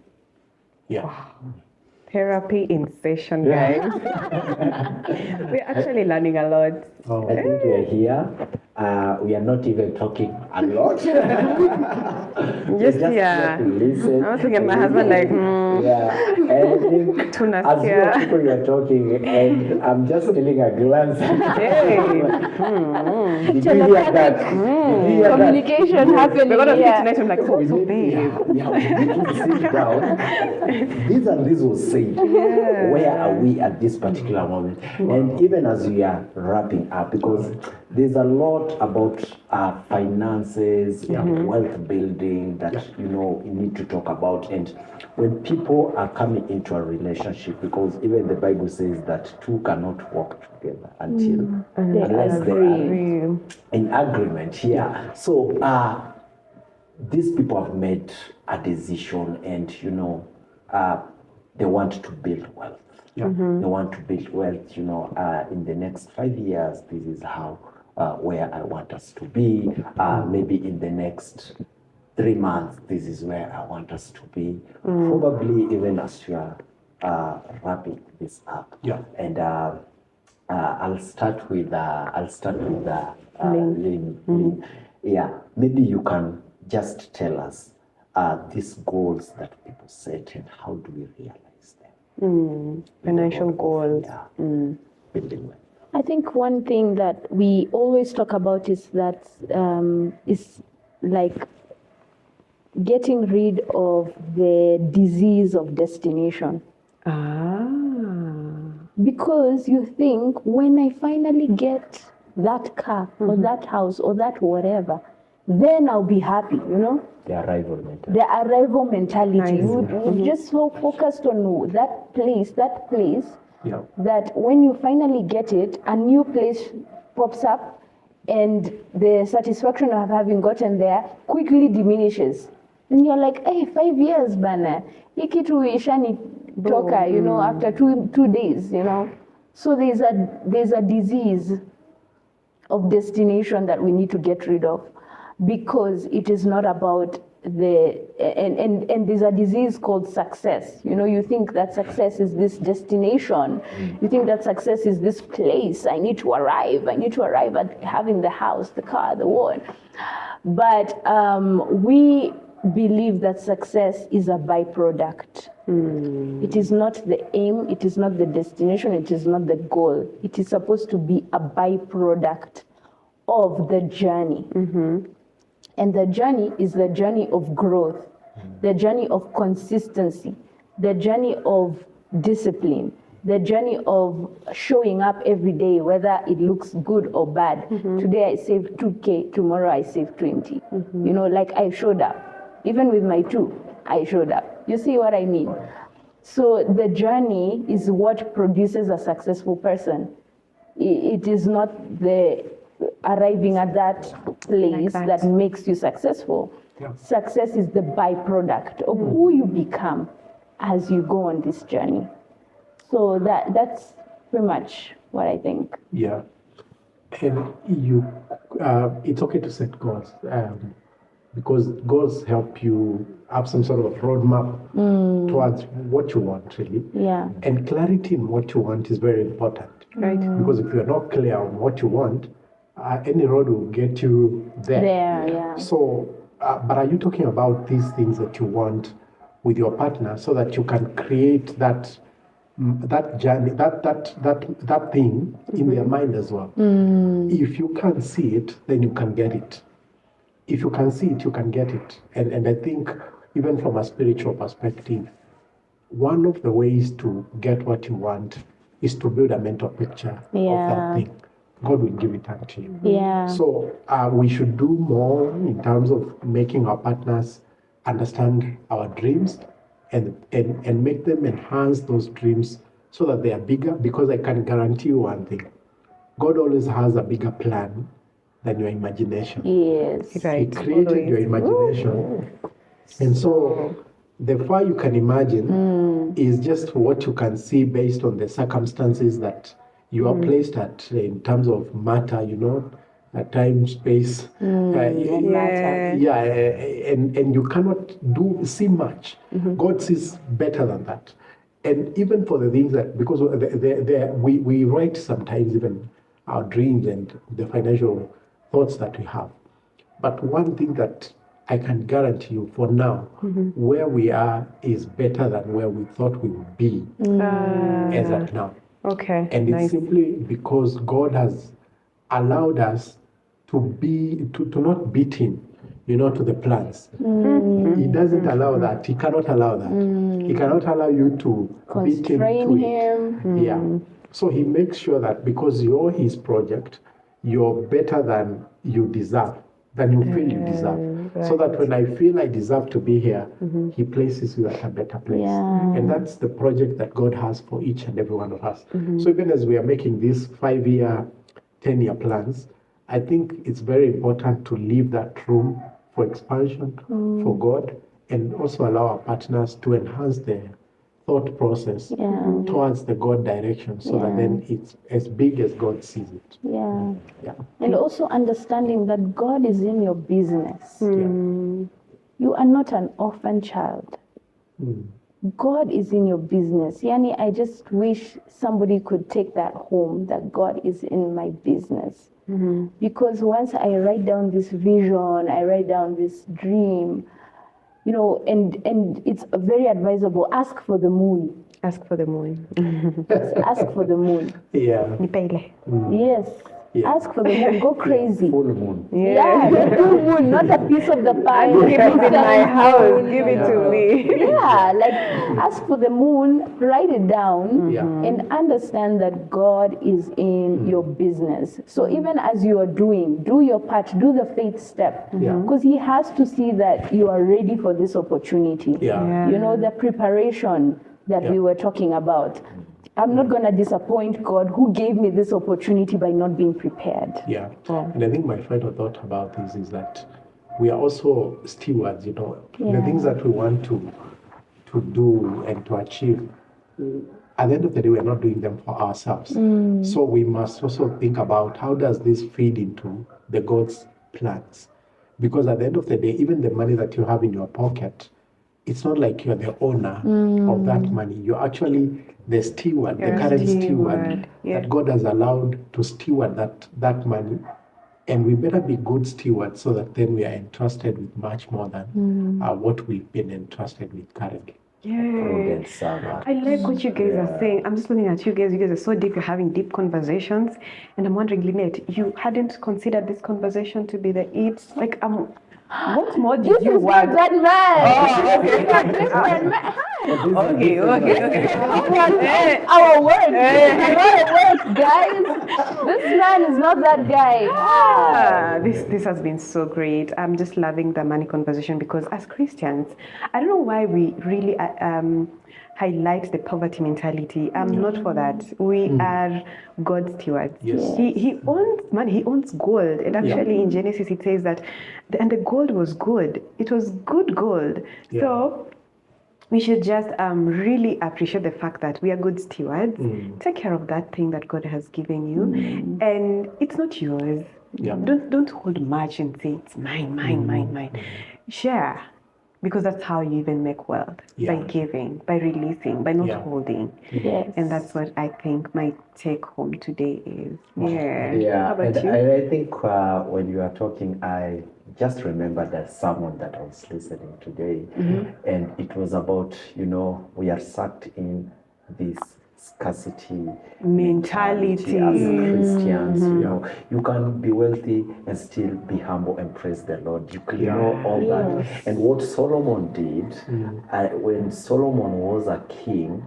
S3: Yeah.
S1: Therapy in session, guys. We're actually learning a lot.
S3: Oh.
S2: I think we are here. We are not even talking a lot.
S1: Just
S2: We're
S1: here.
S2: here to listen.
S1: I was thinking my husband like,
S2: Yeah, and I think
S1: Tunas
S2: as
S1: here.
S2: you people you are talking, and I'm just feeling a glance.
S1: hey,
S2: Did you hear that? Did you hear that?
S4: Communication happening
S1: we're gonna speak
S4: here.
S1: tonight. I'm like,
S2: We
S1: so
S2: need,
S1: babe.
S2: we need to sit down. This and this was said. Where are we at this particular moment? And even as we are wrapping up, because there's a lot about finances and wealth building that you know you need to talk about. And when people are coming into a relationship, because even the Bible says that two cannot walk together until unless they are in agreement. Yeah. So these people have made a decision, and you know they want to build wealth.
S3: Yeah.
S2: They want to build wealth. You know, in the next 5 years, this is how where I want us to be. Maybe in the next 3 months, this is where I want us to be. Probably even as you are wrapping this up.
S3: Yeah.
S2: And I'll start with Lynn. Lynn. Yeah, maybe you can just tell us these goals that people set and how do we realize them?
S1: Financial goals.
S2: Yeah. Building wealth.
S4: I think one thing that we always talk about is that is like getting rid of the disease of destination. Because you think when I finally get that car or that house or that whatever, then I'll be happy, you know?
S2: The arrival mentality.
S4: The arrival mentality.
S1: Nice.
S4: We're just so focused on that place,
S3: Yeah.
S4: that when you finally get it, a new place pops up, and the satisfaction of having gotten there quickly diminishes. And you're like, hey, 5 years, bana. Hii kitu ishani toka, you know, after two days, you know. So there's a disease of destination that we need to get rid of, because it is not about and there's a disease called success. You know, you think that success is this destination. You think that success is this place. I need to arrive at having the house, the car, the what. But we believe that success is a byproduct. It is not the aim, it is not the destination, it is not the goal. It is supposed to be a byproduct of the journey. And the journey is the journey of growth, the journey of consistency, the journey of discipline, the journey of showing up every day, whether it looks good or bad. Today I saved 2K, tomorrow I save 20. You know, like I showed up. Even with my 2, I showed up. You see what I mean? So the journey is what produces a successful person. It is not the arriving at that place that makes you successful.
S3: Yeah.
S4: Success is the byproduct of who you become as you go on this journey. So that's pretty much what I think.
S3: Yeah. And you, it's okay to set goals, because goals help you have some sort of roadmap towards what you want, really.
S4: Yeah.
S3: And clarity in what you want is very important.
S1: Right.
S3: Because if you're not clear on what you want, any road will get you there.
S4: There, yeah.
S3: So, but are you talking about these things that you want with your partner so that you can create that journey, that thing in their mind as well? If you can't see it, then you can get it. If you can see it, you can get it. And I think even from a spiritual perspective, one of the ways to get what you want is to build a mental picture of that thing. God will give it unto you.
S4: Yeah.
S3: So we should do more in terms of making our partners understand our dreams and make them enhance those dreams so that they are bigger, because I can guarantee you one thing. God always has a bigger plan than your imagination.
S4: Yes.
S1: Right.
S3: He created
S1: Always.
S3: your imagination. And so the far you can imagine is just what you can see based on the circumstances that you are placed at in terms of matter, you know, time, space.
S4: Matter.
S3: Yeah, and you cannot see much. God sees better than that. And even for the things that, because we write sometimes even our dreams and the financial thoughts that we have. But one thing that I can guarantee you for now, where we are is better than where we thought we would be as at now.
S1: Okay.
S3: And
S1: nice.
S3: it's simply because God has allowed us to not beat him, you know, to the plans. He doesn't allow that. He cannot allow that. He cannot allow you to beat him
S4: Constrain
S3: to
S4: him.
S3: it. Yeah. So he makes sure that because you're his project, you're better than you deserve, than you feel you deserve. So that when I feel I deserve to be here, he places you at a better place.
S4: Yeah.
S3: And that's the project that God has for each and every one of us. So even as we are making these 5-year, 10-year plans, I think it's very important to leave that room for expansion for God, and also allow our partners to enhance their thought process towards the God direction, so that then it's as big as God sees it.
S4: Yeah.
S3: Yeah.
S4: And also understanding that God is in your business. You are not an orphan child. God is in your business. Yani, I just wish somebody could take that home, that God is in my business. Because once I write down this vision, I write down this dream, you know, and it's very advisable, ask for the moon.
S1: Ask for the moon.
S4: Ask for the moon.
S3: Yeah.
S1: Nipeile.
S4: Yes.
S3: Yeah.
S4: Ask for the moon. Go crazy.
S2: Full moon.
S4: Yeah, the full moon, not a piece of the pie.
S1: Give it in my house. Give it to
S3: Yeah.
S1: me.
S4: Yeah, like ask for the moon, write it down,
S3: Yeah.
S4: and understand that God is in your business. So even as you are do your part, do the faith step.
S3: Yeah.
S4: Because He has to see that you are ready for this opportunity.
S3: Yeah.
S1: Yeah.
S4: You know, the preparation that
S3: Yeah.
S4: we were talking about. I'm not going to disappoint God who gave me this opportunity by not being prepared.
S3: Yeah.
S4: Oh.
S3: And I think my final thought about this is that we are also stewards, you know. The
S4: Yeah.
S3: things that we want to do and to achieve, at the end of the day, we're not doing them for ourselves. So we must also think about how does this feed into the God's plans? Because at the end of the day, even the money that you have in your pocket, it's not like you're the owner of that money. You're actually the steward,
S1: You're
S3: the
S1: a
S3: current
S1: steward,
S3: steward
S1: yeah.
S3: that God has allowed to steward that money. And we better be good stewards so that then we are entrusted with much more than what we've been entrusted with currently.
S1: Yeah.
S2: Prudent servant.
S1: I like what you guys are saying. I'm just looking at you guys. You guys are so deep. You're having deep conversations. And I'm wondering, Lynnette, you hadn't considered this conversation to be the it? Like, what more did
S4: This
S1: you
S4: is not
S1: want?
S4: that man.
S1: Oh, okay.
S4: This is a different man.
S1: Okay.
S4: Our work. Our work, guys. This man is not that guy.
S1: This has been so great. I'm just loving the money conversation because as Christians, I don't know why we really highlight the poverty mentality. I'm not for that. We are God's stewards.
S3: Yes.
S1: He owns money. He owns gold. And actually in Genesis it says that, and the gold was good. It was good gold.
S3: Yeah.
S1: So we should just really appreciate the fact that we are good stewards. Take care of that thing that God has given you, and it's not yours.
S3: Yeah.
S1: Don't hold much and say it's mine. Share, because that's how you even make wealth, by giving, by releasing, by not holding.
S4: Yes.
S1: And that's what I think my take home today is. Yeah.
S2: Yeah,
S1: How about
S2: and
S1: you?
S2: I think when you are talking, I just remember the sermon that I was listening today, and it was about, we are sucked in this scarcity
S1: Mentality.
S2: as Christians. You can be wealthy and still be humble and praise the Lord. You can know all that. And what Solomon did, when Solomon was a king,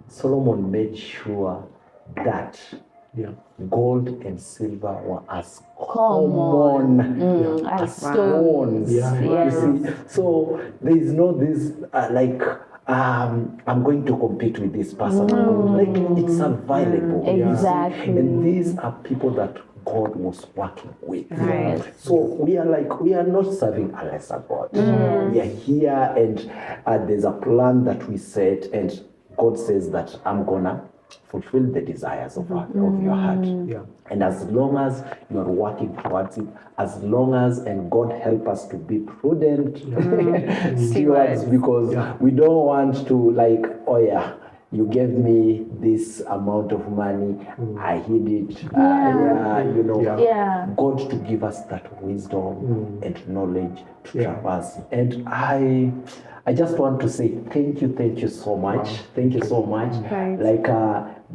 S2: Solomon made sure that gold and silver were as common as stones. You see, so there is no this I'm going to compete with this person. Like it's available.
S4: Exactly.
S2: And these are people that God was working with.
S1: Right.
S2: So we are not serving a lesser God. We are here, and there's a plan that we set, and God says that I'm gonna fulfill the desires of your heart. And as long as you are working towards it, as long as, and God help us to be prudent stewards, because we don't want to you gave me this amount of money, I hid it. God to give us that wisdom and knowledge to traverse. And I just want to say thank you so much. Thank you so much.
S1: Right.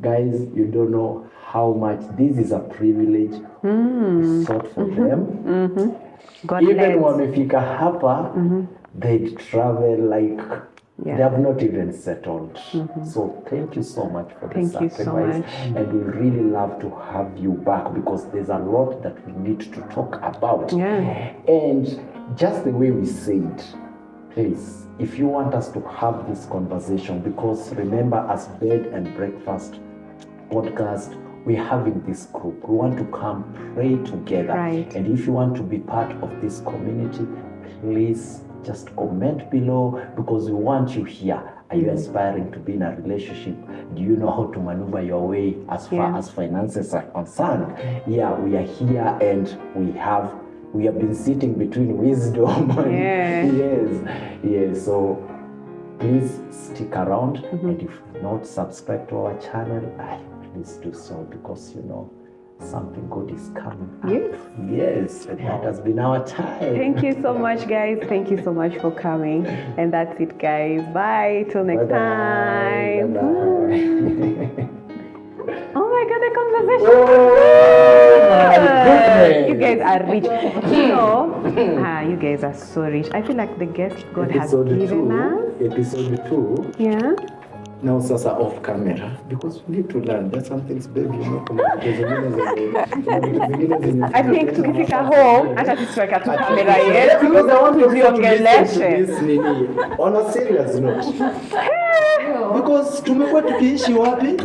S2: Guys, you don't know how much this is a privilege we sought for them.
S1: God
S2: Even
S1: bless.
S2: wamefika hapa, they'd travel they have not even settled. So thank you so much for the
S1: Thank you
S2: sacrifice.
S1: so much.
S2: And we really love to have you back, because there's a lot that we need to talk about.
S1: Yeah.
S2: And just the way we say it, please, if you want us to have this conversation, because remember, as Bed and Breakfast podcast, we're having this group. We want to come pray together.
S1: Right.
S2: And if you want to be part of this community, please just comment below, because we want you here. Are you aspiring to be in a relationship? Do you know how to maneuver your way as far as finances are concerned? Yeah, we are here, and we have been sitting between wisdom and yes. So please stick around, and if not subscribe to our channel, please do so, because something good is coming up. Yes, and that has been our time.
S1: Thank you so much, guys. Thank you so much for coming. And that's it, guys. Bye. Till next time.
S2: Bye-bye.
S1: Oh my God, the conversation.
S2: goodness.
S1: You guys are rich. You guys are so rich. I feel like the guest God has given us.
S2: Episode 2.
S1: Yeah.
S2: Now sasa off camera, because we need to learn. There's some things big,
S1: I think tukifika home hata tusiweka tu kamera yetu
S2: because I want to listen to
S1: tujiongeleshe.
S2: this nini on a serious note. Because because tumekuwa tukiishi wapi?